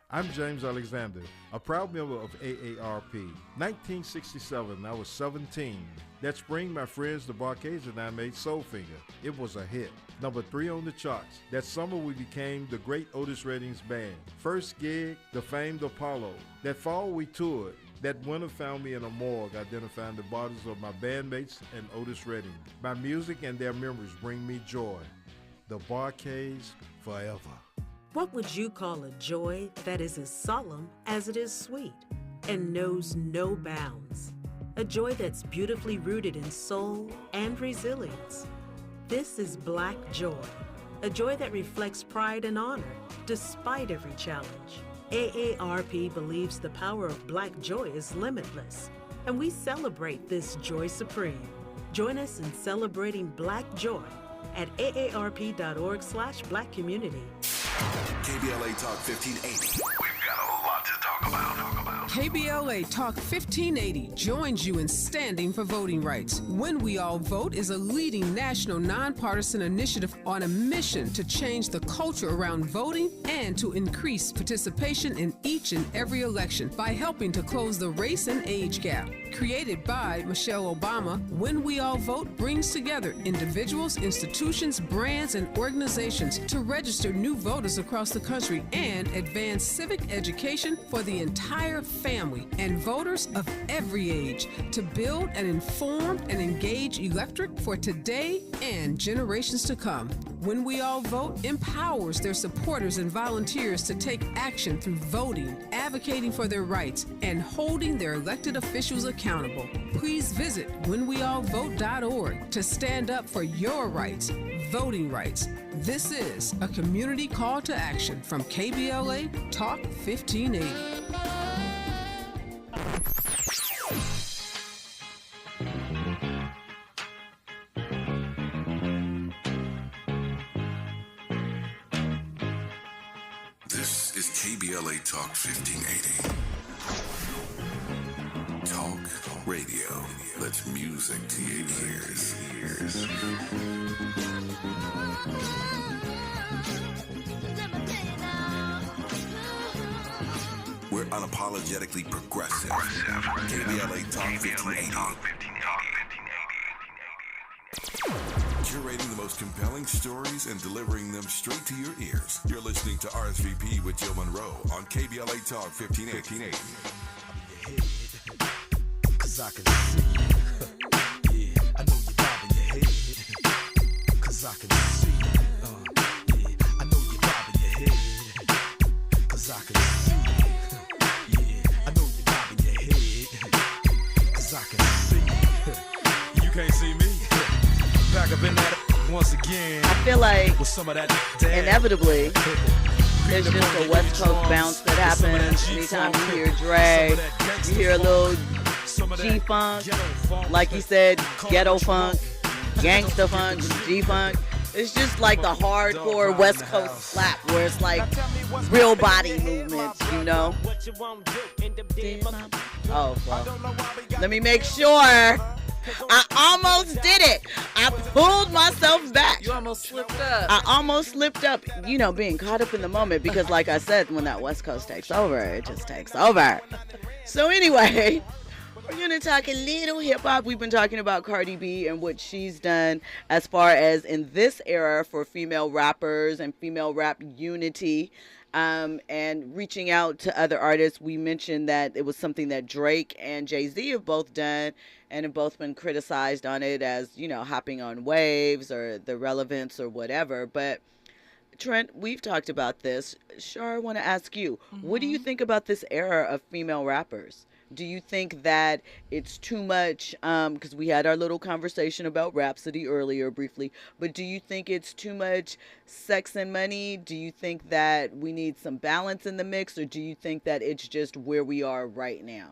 I'm James Alexander, a proud member of AARP. 1967, I was 17. That spring, my friends, the Barcades, and I made Soulfinger. It was a hit. Number 3 on the charts. That summer, we became the great Otis Redding's band. First gig, the famed Apollo. That fall, we toured. That winter found me in a morgue identifying the bodies of my bandmates and Otis Redding. My music and their memories bring me joy. The Barcades forever. What would you call a joy that is as solemn as it is sweet and knows no bounds? A joy that's beautifully rooted in soul and resilience. This is Black Joy, a joy that reflects pride and honor despite every challenge. AARP believes the power of Black joy is limitless, and we celebrate this joy supreme. Join us in celebrating Black joy at aarp.org/blackcommunity. KBLA Talk 1580. We've got a lot to talk about. KBLA Talk 1580 joins you in standing for voting rights. When We All Vote is a leading national nonpartisan initiative on a mission to change the culture around voting and to increase participation in each and every election by helping to close the race and age gap. Created by Michelle Obama, When We All Vote brings together individuals, institutions, brands, and organizations to register new voters across the country and advance civic education for the entire family and voters of every age to build an informed and engaged electorate for today and generations to come. When We All Vote empowers their supporters and volunteers to take action through voting, advocating for their rights, and holding their elected officials accountable. Please visit whenweallvote.org to stand up for your rights, voting rights. This is a community call to action from KBLA Talk 1580. This is KBLA Talk 1580. Talk radio. That's music to your ears. We're unapologetically progressive. KBLA Talk 1580. Curating the most compelling stories and delivering them straight to your ears. You're listening to RSVP with Jill Munroe on KBLA Talk 1580. Cause I can see you. Yeah, I know you're bobbing your head. Cause I can see you. Yeah, I know you're bobbing your head. Cause I can see you. Yeah, I know you're bobbing your head. Cause I can see you. You can't see me. Back up in that once again. I feel like with some of that inevitably there's just a West Coast bounce that happens anytime you hear Dre. You hear a little G-Funk, like you said, ghetto funk, gangsta funk, G-Funk. It's just like the hardcore West Coast slap where it's like real body movements, you know? Oh, well, let me make sure. I almost did it. I pulled myself back. You almost slipped up. I almost slipped up, you know, being caught up in the moment because, like I said, when that West Coast takes over, it just takes over. So anyway, we're going to talk a little hip-hop. We've been talking about Cardi B and what she's done as far as in this era for female rappers and female rap unity. And reaching out to other artists. We mentioned that it was something that Drake and Jay-Z have both done and have both been criticized on it as, you know, hopping on waves or the relevance or whatever. But Trent, we've talked about this. Shar, I want to ask you, what do you think about this era of female rappers? Do you think that it's too much, because we had our little conversation about Rhapsody earlier briefly, but do you think it's too much sex and money? Do you think that we need some balance in the mix, or do you think that it's just where we are right now?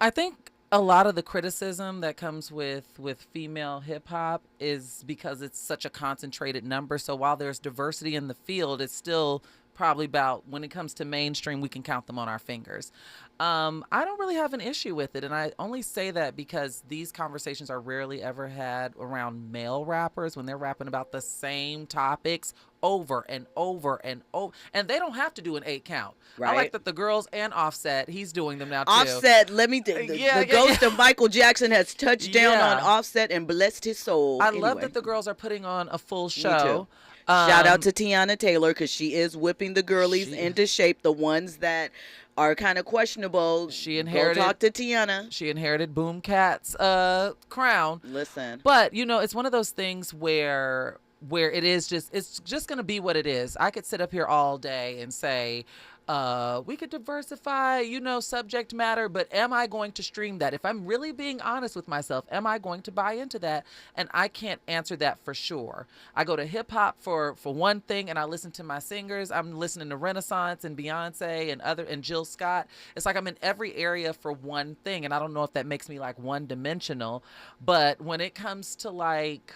I think a lot of the criticism that comes with female hip hop is because it's such a concentrated number. So while there's diversity in the field, it's still probably about, when it comes to mainstream, we can count them on our fingers. I don't really have an issue with it. And I only say that because these conversations are rarely ever had around male rappers when they're rapping about the same topics over and over and over. And they don't have to do an 8 count. Right. I like that the girls and Offset, he's doing them now too. Offset, let me the ghost of Michael Jackson has touched down on Offset and blessed his soul. I love that the girls are putting on a full show. Me too. Shout out to Tiana Taylor because she is whipping the girlies into shape. The ones that are kind of questionable. She inherited. Go talk to Tiana. She inherited Boom Cat's crown. Listen, but you know, it's one of those things where it is it's just gonna be what it is. I could sit up here all day and say, we could diversify, you know, subject matter, but am I going to stream that? If I'm really being honest with myself, am I going to buy into that? And I can't answer that for sure. I go to hip hop for one thing, and I listen to my singers. I'm listening to Renaissance and Beyonce and Jill Scott. It's like I'm in every area for one thing, and I don't know if that makes me like one dimensional, but when it comes to like,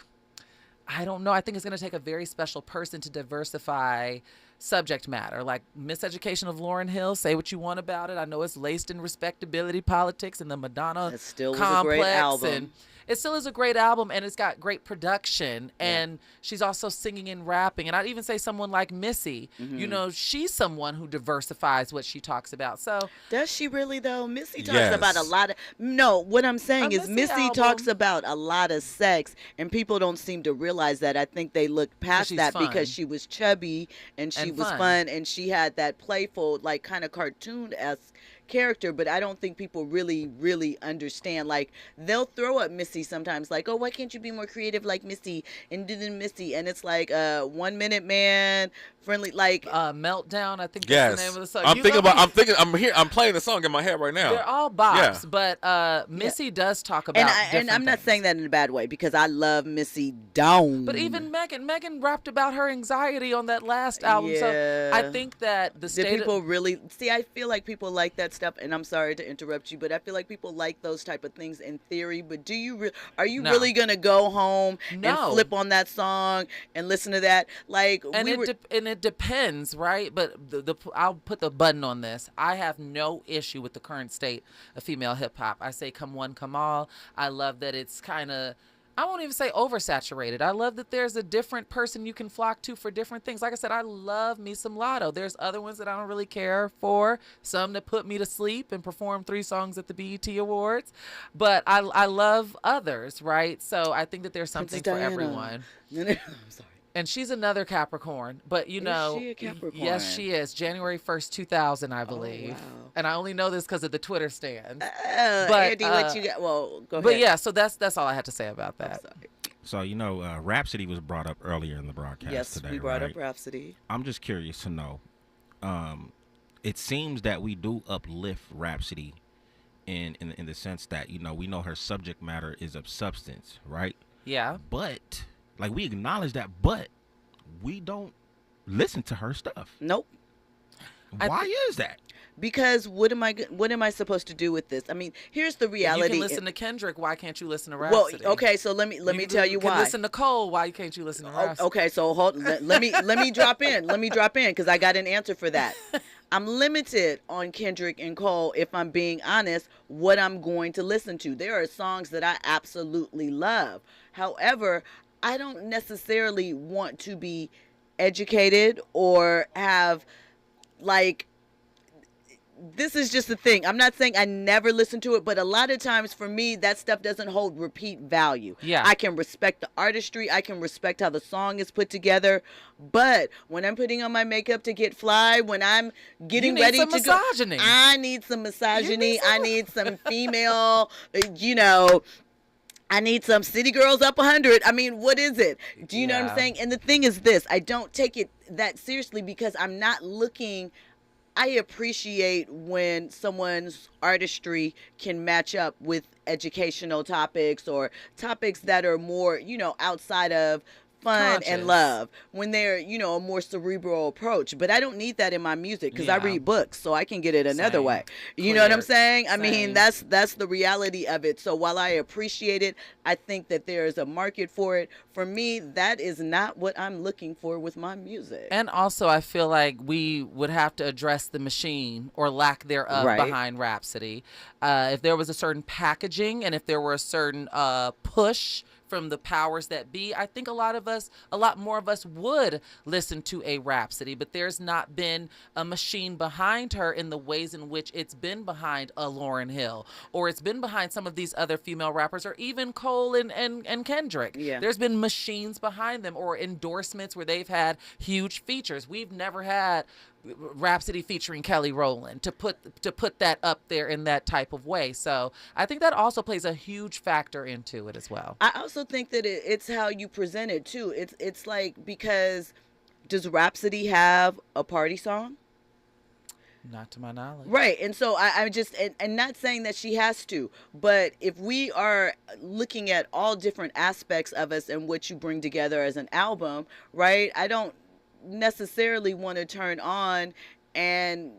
I don't know, I think it's going to take a very special person to diversify subject matter, like Miseducation of Lauryn Hill. Say what you want about it. I know it's laced in respectability politics and the Madonna It still was complex, a great album. and it still is a great album, and it's got great production, and she's also singing and rapping. And I'd even say someone like Missy, you know, she's someone who diversifies what she talks about. So Does she really though? Missy talks Yes. about a lot of no. What I'm saying is Missy Missy album- talks about a lot of sex, and people don't seem to realize that. I think they look past she's that fun. because she was chubby and she And was fun. fun, and she had that playful, like kind of cartoon-esque character. But I don't think people really understand. Like they'll throw up Missy sometimes, like, oh, why can't you be more creative like Missy and do the Missy? And it's like 1 Minute Man, friendly, like Meltdown, I think that's Yes. the name of the song. I'm You thinking know about. me. I'm playing the song in my head right now. They're all bops, Yeah. but Missy does talk about and I'm not different saying that in a bad way because I love Missy down. But even Megan rapped about her anxiety on that last album. So I think that the Did state people really see? I feel like people like that stuff, and I'm sorry to interrupt you, but I feel like people like those type of things in theory. But do you are you No. really gonna go home No. and flip on that song and listen to that? Like and we were. and it depends, right? But I'll put the button on this. I have no issue with the current state of female hip hop. I say come one, come all. I love that it's kind of, I won't even say oversaturated. I love that there's a different person you can flock to for different things. Like I said, I love me some Lotto. There's other ones that I don't really care for. Some that put me to sleep and perform 3 songs at the BET Awards. But I love others, right? So I think that there's something for Diana. everyone. I'm sorry. And she's another Capricorn, but you know, she a Capricorn? yes, she is. January 1st, 2000, I believe. wow. And I only know this because of the Twitter stands. Andy, what you got? Well, go ahead. But yeah, so that's all I had to say about that. So, you know, Rhapsody was brought up earlier in the broadcast Yes, today, we brought right? up Rhapsody. I'm just curious to know. It seems that we do uplift Rhapsody in the sense that, you know, we know her subject matter is of substance, right? Yeah. But, like, we acknowledge that, but we don't listen to her stuff. Nope. Why is that? Because what am I supposed to do with this? I mean, here's the reality. You can listen to Kendrick. Why can't you listen to Well, Rhapsody? okay, so let me tell you why. Listen to Cole. Why can't you listen to Rhapsody? Okay, so let me drop in. Let me drop in because I got an answer for that. I'm limited on Kendrick and Cole, if I'm being honest, what I'm going to listen to. There are songs that I absolutely love. However, I don't necessarily want to be educated or have, like, this is just the thing. I'm not saying I never listen to it, but a lot of times for me, that stuff doesn't hold repeat value. Yeah. I can respect the artistry. I can respect how the song is put together. But when I'm putting on my makeup to get fly, when I'm getting need ready some to misogyny. go, I need some misogyny. I need some female, you know, I need some City Girls Up 100. I mean, what is it? Do you know what Yeah. I'm saying? And the thing is this, I don't take it that seriously because I'm not looking. I appreciate when someone's artistry can match up with educational topics or topics that are more, you know, outside of fun Conscious. and love, when they're, you know, a more cerebral approach. But I don't need that in my music because I Yeah. read books, so I can get it another Same. way. You know what I'm Clear. saying? I mean, Same. that's the reality of it. So while I appreciate it, I think that there is a market for it. For me, that is not what I'm looking for with my music. And also, I feel like we would have to address the machine or lack thereof Right. behind Rhapsody. If there was a certain packaging and if there were a certain push from the powers that be, I think a lot more of us would listen to a Rhapsody, but there's not been a machine behind her in the ways in which it's been behind a Lauryn Hill, or it's been behind some of these other female rappers, or even Cole and Kendrick. Yeah. There's been machines behind them, or endorsements where they've had huge features. We've never had Rhapsody featuring Kelly Rowland to put that up there in that type of way. So I think that also plays a huge factor into it as well. I also think that it's how you present it too. It's like, because does Rhapsody have a party song? Not to my knowledge. Right. And so I'm just, and not saying that she has to, but if we are looking at all different aspects of us and what you bring together as an album, right? I don't necessarily want to turn on and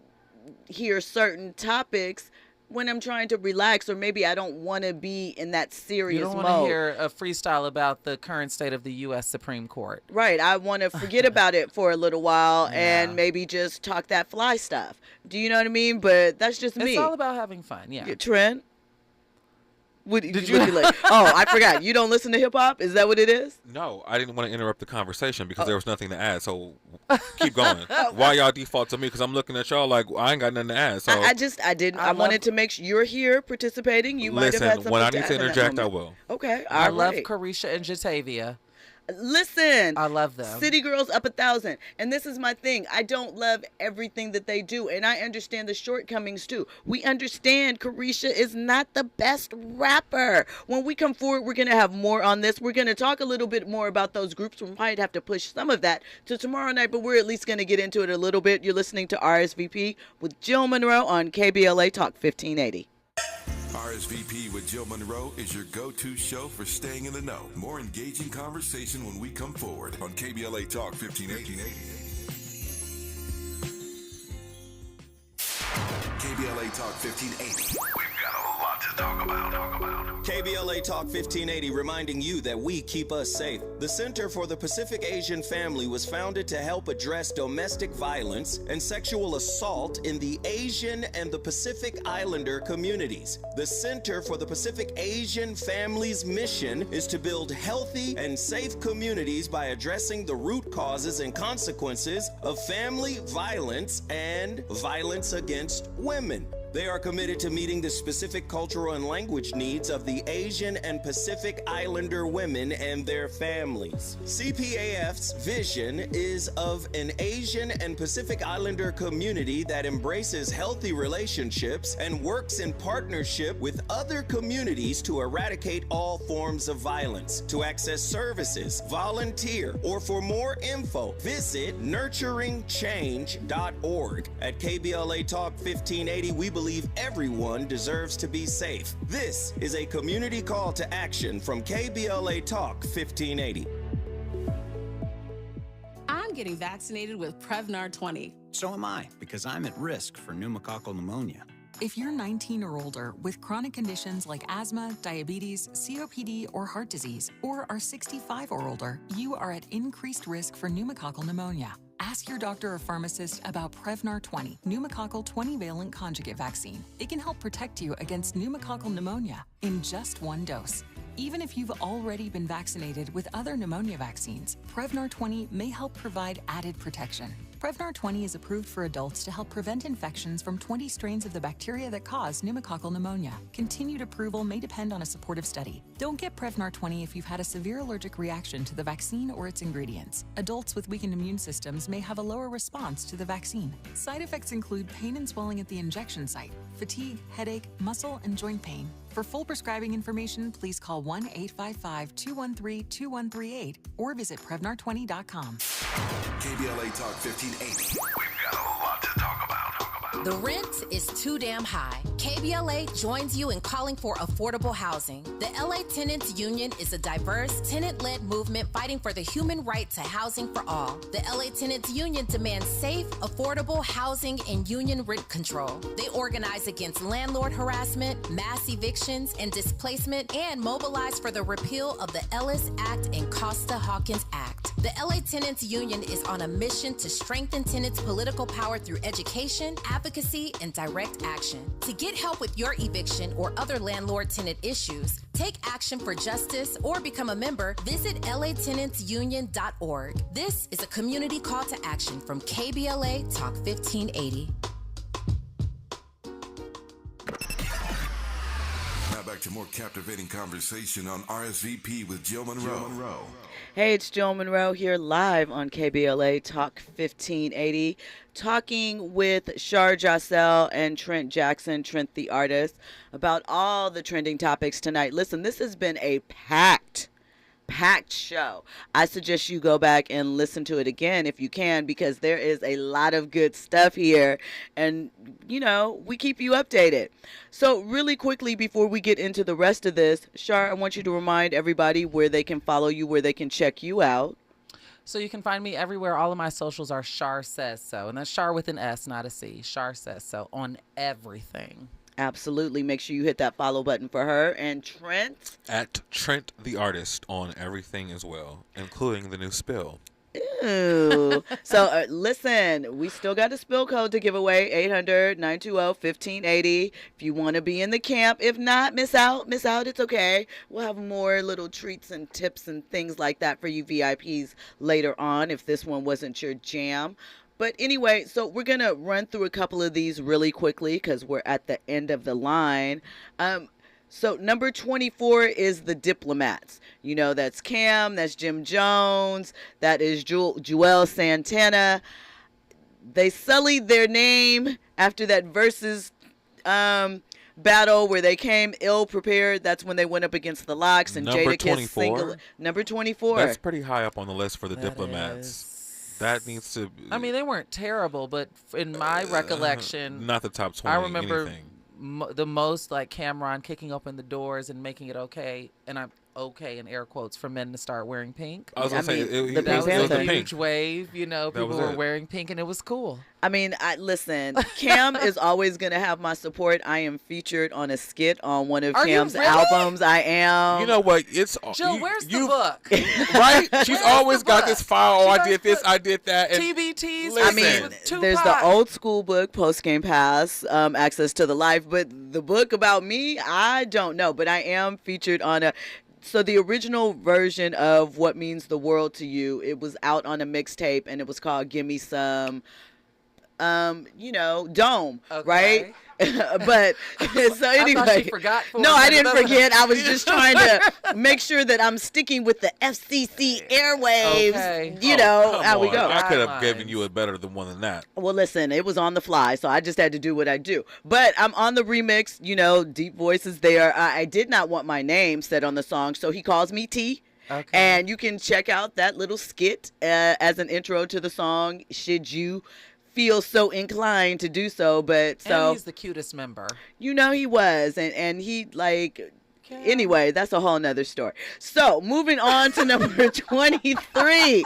hear certain topics when I'm trying to relax, or maybe I don't want to be in that serious You don't mode. want to hear a freestyle about the current state of the U.S. Supreme Court. Right. I want to forget about it for a little while Yeah. and maybe just talk that fly stuff. Do you know what I mean? But that's just me. It's all about having fun. Yeah. Trent? Did you like? Oh, I forgot. You don't listen to hip hop? Is that what it is? No, I didn't want to interrupt the conversation because there was nothing to add. So keep going. Why y'all default to me? Because I'm looking at y'all like I ain't got nothing to add. So I wanted to make sure you're here participating. You might have had something when I to need add to in that interject, I moment. will. Okay. I all love right. Carisha and Jatavia. Listen, I love them. City Girls up 1,000. And this is my thing. I don't love everything that they do. And I understand the shortcomings too. We understand Carisha is not the best rapper. When we come forward, we're going to have more on this. We're going to talk a little bit more about those groups. We might have to push some of that to tomorrow night, but we're at least going to get into it a little bit. You're listening to RSVP with Jill Munroe on KBLA Talk 1580. RSVP with Jill Munroe is your go-to show for staying in the know. More engaging conversation when we come forward on KBLA Talk 1580. KBLA Talk 1580. We've got a lot to talk about. KBLA Talk 1580 reminding you that we keep us safe. The Center for the Pacific Asian Family was founded to help address domestic violence and sexual assault in the Asian and the Pacific Islander communities. The Center for the Pacific Asian Family's mission is to build healthy and safe communities by addressing the root causes and consequences of family violence and violence against women. They are committed to meeting the specific cultural and language needs of the Asian and Pacific Islander women and their families. CPAF's vision is of an Asian and Pacific Islander community that embraces healthy relationships and works in partnership with other communities to eradicate all forms of violence. To access services, volunteer, or for more info, visit nurturingchange.org. At KBLA Talk 1580, we believe everyone deserves to be safe. This is a community call to action from KBLA Talk 1580. I'm getting vaccinated with Prevnar 20. So am I, because I'm at risk for pneumococcal pneumonia. If you're 19 or older with chronic conditions like asthma, diabetes, COPD, or heart disease, or are 65 or older, you are at increased risk for pneumococcal pneumonia. Ask your doctor or pharmacist about Prevnar 20, pneumococcal 20-valent conjugate vaccine. It can help protect you against pneumococcal pneumonia in just one dose. Even if you've already been vaccinated with other pneumonia vaccines, Prevnar 20 may help provide added protection. Prevnar 20 is approved for adults to help prevent infections from 20 strains of the bacteria that cause pneumococcal pneumonia. Continued approval may depend on a supportive study. Don't get Prevnar 20 if you've had a severe allergic reaction to the vaccine or its ingredients. Adults with weakened immune systems may have a lower response to the vaccine. Side effects include pain and swelling at the injection site, fatigue, headache, muscle, and joint pain. For full prescribing information, please call 1-855-213-2138 or visit Prevnar20.com. KBLA Talk 1580. We've got a lot to talk about. The rent is too damn high. KBLA joins you in calling for affordable housing. The LA Tenants Union is a diverse, tenant-led movement fighting for the human right to housing for all. The LA Tenants Union demands safe, affordable housing and union rent control. They organize against landlord harassment, mass evictions, and displacement, and mobilize for the repeal of the Ellis Act and Costa-Hawkins Act. The LA Tenants Union is on a mission to strengthen tenants' political power through education, advocacy, and direct action. To get help with your eviction or other landlord-tenant issues, take action for justice, or become a member, visit latenantsunion.org. This is a community call to action from KBLA Talk 1580. Now back to more captivating conversation on RSVP with Jill Munroe. Hey, it's Jill Munroe here live on KBLA Talk 1580, talking with Shar Jossell and Trent Jackson, Trent the artist, about all the trending topics tonight. Listen, this has been a packed show. I suggest you go back and listen to it again if you can, because there is a lot of good stuff here, and you know, we keep you updated. So really quickly before we get into the rest of this, Shar, I want you to remind everybody where they can follow you, where they can check you out. So you can find me everywhere. All of my socials are Shar Says So, and that's Shar with an S, not a C. Shar Says So on everything. Absolutely. Make sure you hit that follow button for her. And Trent? At Trent the Artist on everything as well, including the new spill. Ooh. So listen, we still got a spill code to give away, 800-920-1580. If you want to be in the camp. If not, miss out. It's okay. We'll have more little treats and tips and things like that for you VIPs later on if this one wasn't your jam. But anyway, so we're going to run through a couple of these really quickly because we're at the end of the line. So number 24 is The Diplomats. You know, that's Cam, that's Jim Jones, that is Joel Santana. They sullied their name after that Versus battle where they came ill prepared. That's when they went up against the Locks and Number Jada Kiss single. Number 24. That's pretty high up on the list for the Diplomats. That needs to. I mean, they weren't terrible, but in my recollection, not the top 20. I remember anything. the most like Cameron kicking open the doors and making it okay, and I'm okay in air quotes for men to start wearing pink. I was gonna say that was a huge pink wave. You know, people were wearing pink, and it was cool. I mean, listen, Cam is always going to have my support. I am featured on a skit on one of Cam's albums. I am. You know what? It's Jill, where's the book? Right? She's always got this file. Oh, I did this, I did that. And TBTs. I mean, there's the old school book, Post Game Pass, Access to the Life. But the book about me, I don't know. But I am featured on a. So the original version of What Means the World to You, it was out on a mixtape, and it was called Gimme Some. Dome, right? But so anyway, I thought she forgot. No, I didn't forget. I was just trying to make sure that I'm sticking with the FCC airwaves. Okay. How we go. I could have given you a better one than that. Well, listen, it was on the fly, so I just had to do what I do. But I'm on the remix. Deep voices there. I did not want my name said on the song, so he calls me T. Okay. And you can check out that little skit as an intro to the song. Should you feel so inclined to do so, but and he's the cutest member. He was, and he anyway, that's a whole nother story. So moving on to number 23.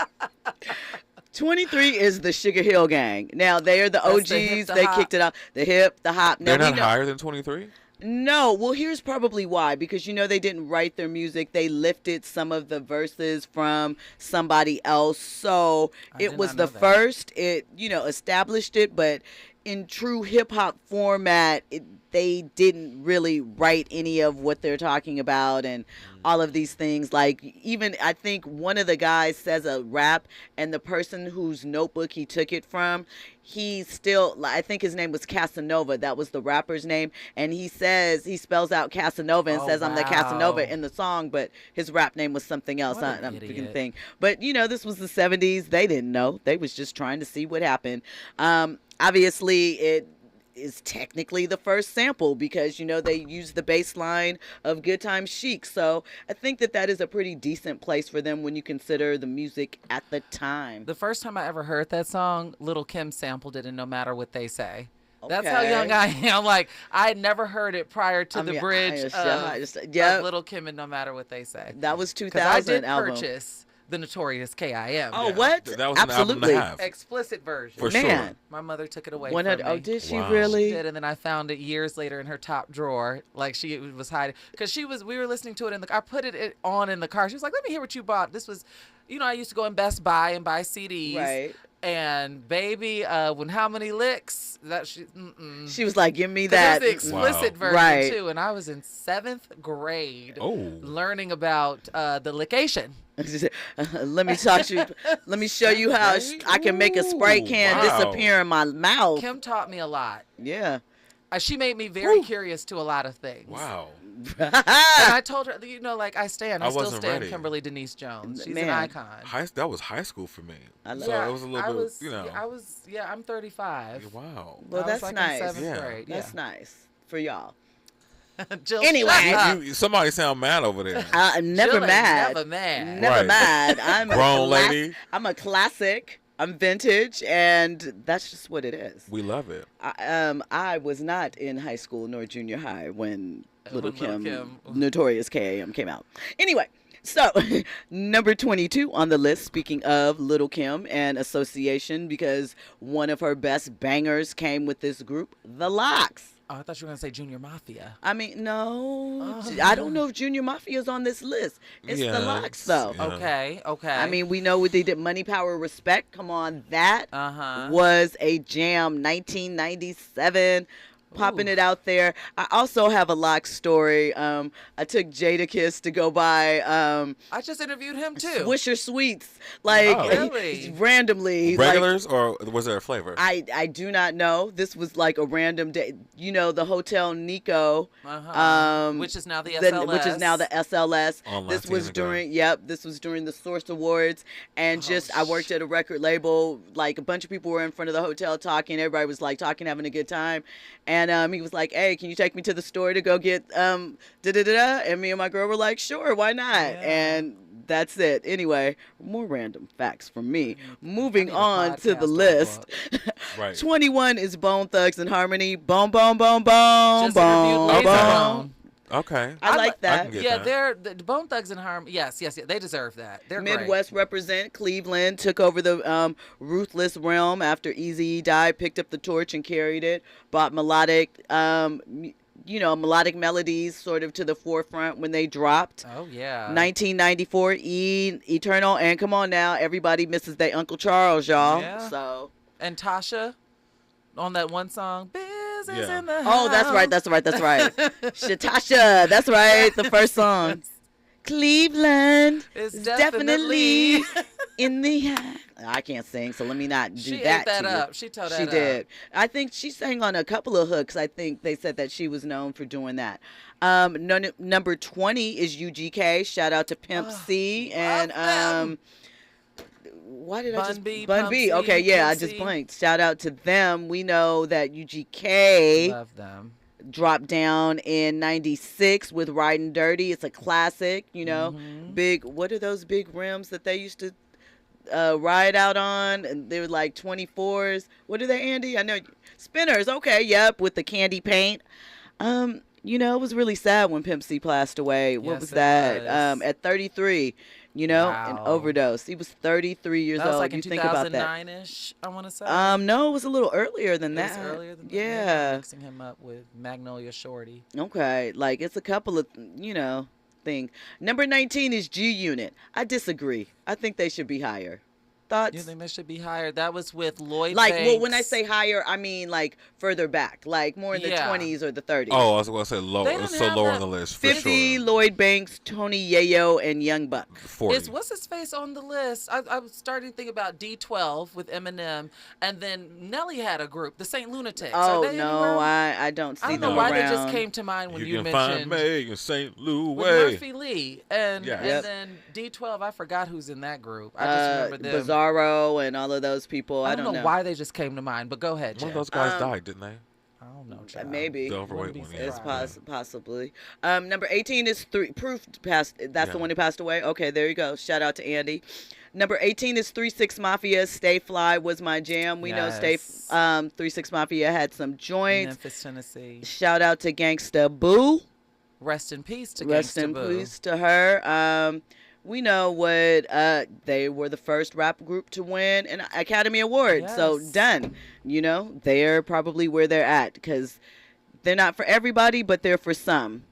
23 is the Sugar Hill Gang. Now they are the OGs. They kicked it off. The hip, the hop. Now, they're not higher than 23? No, well, here's probably why. Because, they didn't write their music. They lifted some of the verses from somebody else. So it was the first. It, established it. But in true hip-hop format, they didn't really write any of what they're talking about and all of these things. Like, even I think one of the guys says a rap, and the person whose notebook he took it from, he still, I think his name was Casanova. That was the rapper's name. And he spells out Casanova and says, I'm the Casanova in the song, but his rap name was something else. I'm freaking thing. But, this was the 70s. They didn't know. They was just trying to see what happened. Obviously, it is technically the first sample because, they used the bass line of Good Time Chic. So I think that is a pretty decent place for them when you consider the music at the time. The first time I ever heard that song, Lil' Kim sampled it in No Matter What They Say. Okay. That's how young I am. Like, I had never heard it prior to the bridge of Lil' Kim and No Matter What They Say. That was 2000 album. I did purchase the Notorious K.I.M. Oh, what? That was absolutely an album and a half. Explicit version. For sure. My mother took it away from me. Oh, did she really? She did, and then I found it years later in her top drawer. Like, she was hiding. Because we were listening to it in the car. I put it on in the car. She was like, let me hear what you bought. This was, I used to go in Best Buy and buy CDs. Right. And baby, when How Many Licks, she was like, give me that. It was the explicit version too. And I was in 7th grade learning about the lickation. Let me talk to you. Let me show you how I can make a Sprite can disappear in my mouth. Kim taught me a lot. Yeah. She made me very curious to a lot of things. Wow. And I told her, I still stand Kimberly Denise Jones. She's an icon. That was high school for me. I love so it was a little bit, I'm 35. Wow. Well, that's nice. In 7th grade. That's nice for y'all. Jill, anyway, somebody sound mad over there. Never mad. Never mad. Never mad. I'm grown lady. I'm a classic. I'm vintage, and that's just what it is. We love it. I was not in high school nor junior high when Little Kim, Notorious K.I.M. came out. Anyway, So, number 22 on the list, speaking of Little Kim and association, because one of her best bangers came with this group, The Lox. Oh, I thought you were going to say Junior Mafia. I mean, no. I don't know if Junior Mafia is on this list. It's The Lox, though. Yeah. Okay. I mean, we know what they did. Money, Power, Respect. Come on. That was a jam. 1997. Popping it out there. I also have a Lox story. I took Jadakiss to go buy. I just interviewed him too. Swisher Sweets, like really? randomly. Regulars, or was there a flavor? I do not know. This was like a random day. You know, the Hotel Nico, which is now the SLS. Which is now the SLS. On This was during This was during the Source Awards, and I worked at a record label. Like a bunch of people were in front of the hotel talking. Everybody was like talking, having a good time. And he was like, "Hey, can you take me to the store to go get And me and my girl were like, "Sure, why not?" And that's it. Anyway, more random facts from me. Moving on to the list. Right. 21 is Bone Thugs and Harmony. Bone, bone, bone, bone, Just bone, interviewed bone. Okay. I like that. I can get Yeah, that. they're the Bone Thugs and Harmony. Yes, they deserve that. They're Midwest represent. Cleveland took over the ruthless realm after Eazy-E died, picked up the torch and carried it, brought melodic melodic melodies sort of to the forefront when they dropped. Oh, yeah. 1994, Eternal, and come on now, everybody misses their Uncle Charles, y'all. Yeah. So. And Tasha on that one song, Biz is in the house. Oh, that's right. Shatasha, that's right, the first song. Cleveland is definitely in the... I can't sing, so let me not do she that ate that to you. up. She tore that She up. did. I think she sang on a couple of hooks. I think they said that she was known for doing that. Number 20 is UGK. Shout out to Pimp C and why did I just Bun B? Okay, yeah, I just blanked. Shout out to them. We know that UGK love them. Dropped down in 96 with Riding Dirty. It's a classic, you know. Big, what are those big rims that they used to ride out on? And they were like 24s. What are they, Andy? I know. Spinners. Okay, yep, with the candy paint. You know, it was really sad when Pimp C passed away. What was that? At 33, you know, an overdose. He was 33 years That was old. like in you think about that. 2009-ish, I want to say. No, it was a little earlier than that. It was earlier than that. Yeah. Mixing him up with Magnolia Shorty. Okay, like it's a couple of, thing. Number 19 is G Unit. I disagree. I think they should be higher. Thoughts? You think they should be higher? That was with Lloyd Like, Banks. well, when I say higher, I mean like further back, like more in the 20s or the 30s. Oh, I was going to say low. So lower on the list. For 50, sure. Lloyd Banks, Tony Yayo, and Young Buck. 40. What's his face on the list? I was starting to think about D12 with Eminem, and then Nelly had a group, the Saint Lunatics. Oh, Are they no, anywhere? I don't see them I don't know why around. they just came to mind when you can mentioned find me in St. Louis. with Murphy Lee. And Yes. then D12, I forgot who's in that group. I just remember them. Bizarro and all of those people. I don't know why they just came to mind, but go ahead, One of Jeff. those guys died, didn't they? I don't know, child. Maybe. The overweight one. It's possibly. Number 18 is Proof passed. That's the one who passed away. Okay, there you go. Shout out to Andy. Number 18 is 3-6 Mafia. Stay Fly was my jam. We know 3-6 Mafia had some joints. Memphis, Tennessee. Shout out to Gangsta Boo. Rest in peace to Rest Gangsta in Boo. peace to her. We know what they were the first rap group to win an Academy Award. So done. You know, they're probably where they're at because they're not for everybody, but they're for some.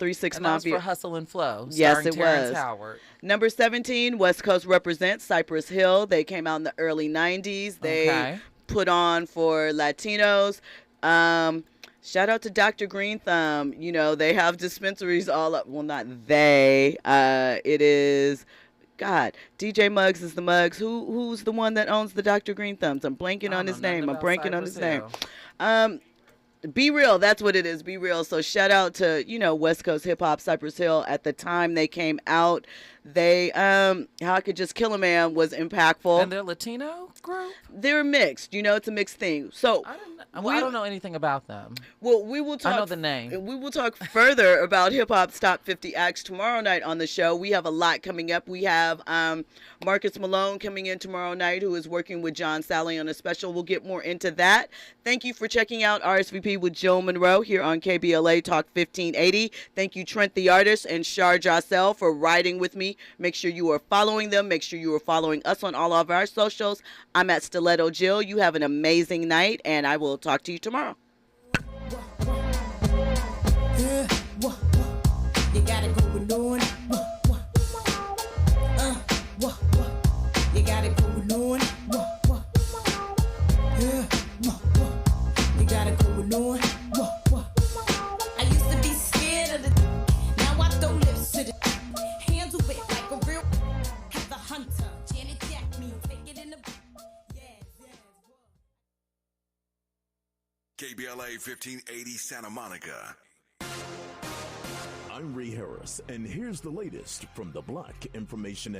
3-6 And Mafia. that was for Hustle and Flow. Yes, Starring it Terrence was. Howard. Number 17, West Coast Represents, Cypress Hill. They came out in the early 90s. They put on for Latinos. Shout out to Dr. Green Thumb. You know, they have dispensaries all up. Well, not they. It is, God, DJ Muggs is the Muggs. Who's the one that owns the Dr. Green Thumbs? I'm blanking on his name. I'm blanking on his name. Be Real, that's what it is. Be Real. So shout out to, West Coast Hip Hop, Cypress Hill. At the time they came out, they How I Could Just Kill a Man was impactful. And they're Latino group? They're mixed. It's a mixed thing. So I don't know anything about them. Well, we will talk. I know the name. We will talk further about hip hop's top 50 acts tomorrow night on the show. We have a lot coming up. We have Marcus Malone coming in tomorrow night, who is working with John Sally on a special. We'll get more into that. Thank you for checking out RSVP with Jill Munroe here on KBLA Talk 1580. Thank you, Trent the Artist and Shar Jossell, for riding with me me. Make sure you are following them. Make sure you are following us on all of our socials. I'm at Stiletto Jill. You have an amazing night, and I will talk to you tomorrow. You gotta go and on. You gotta go and on. You gotta go and on. I used to be scared of the. Now I throw lips to the. Handle it like a real. Have the hunter. Janet Jack me. Take it in the. KBLA 1580 Santa Monica. I'm Ray Harris, and here's the latest from the Black Information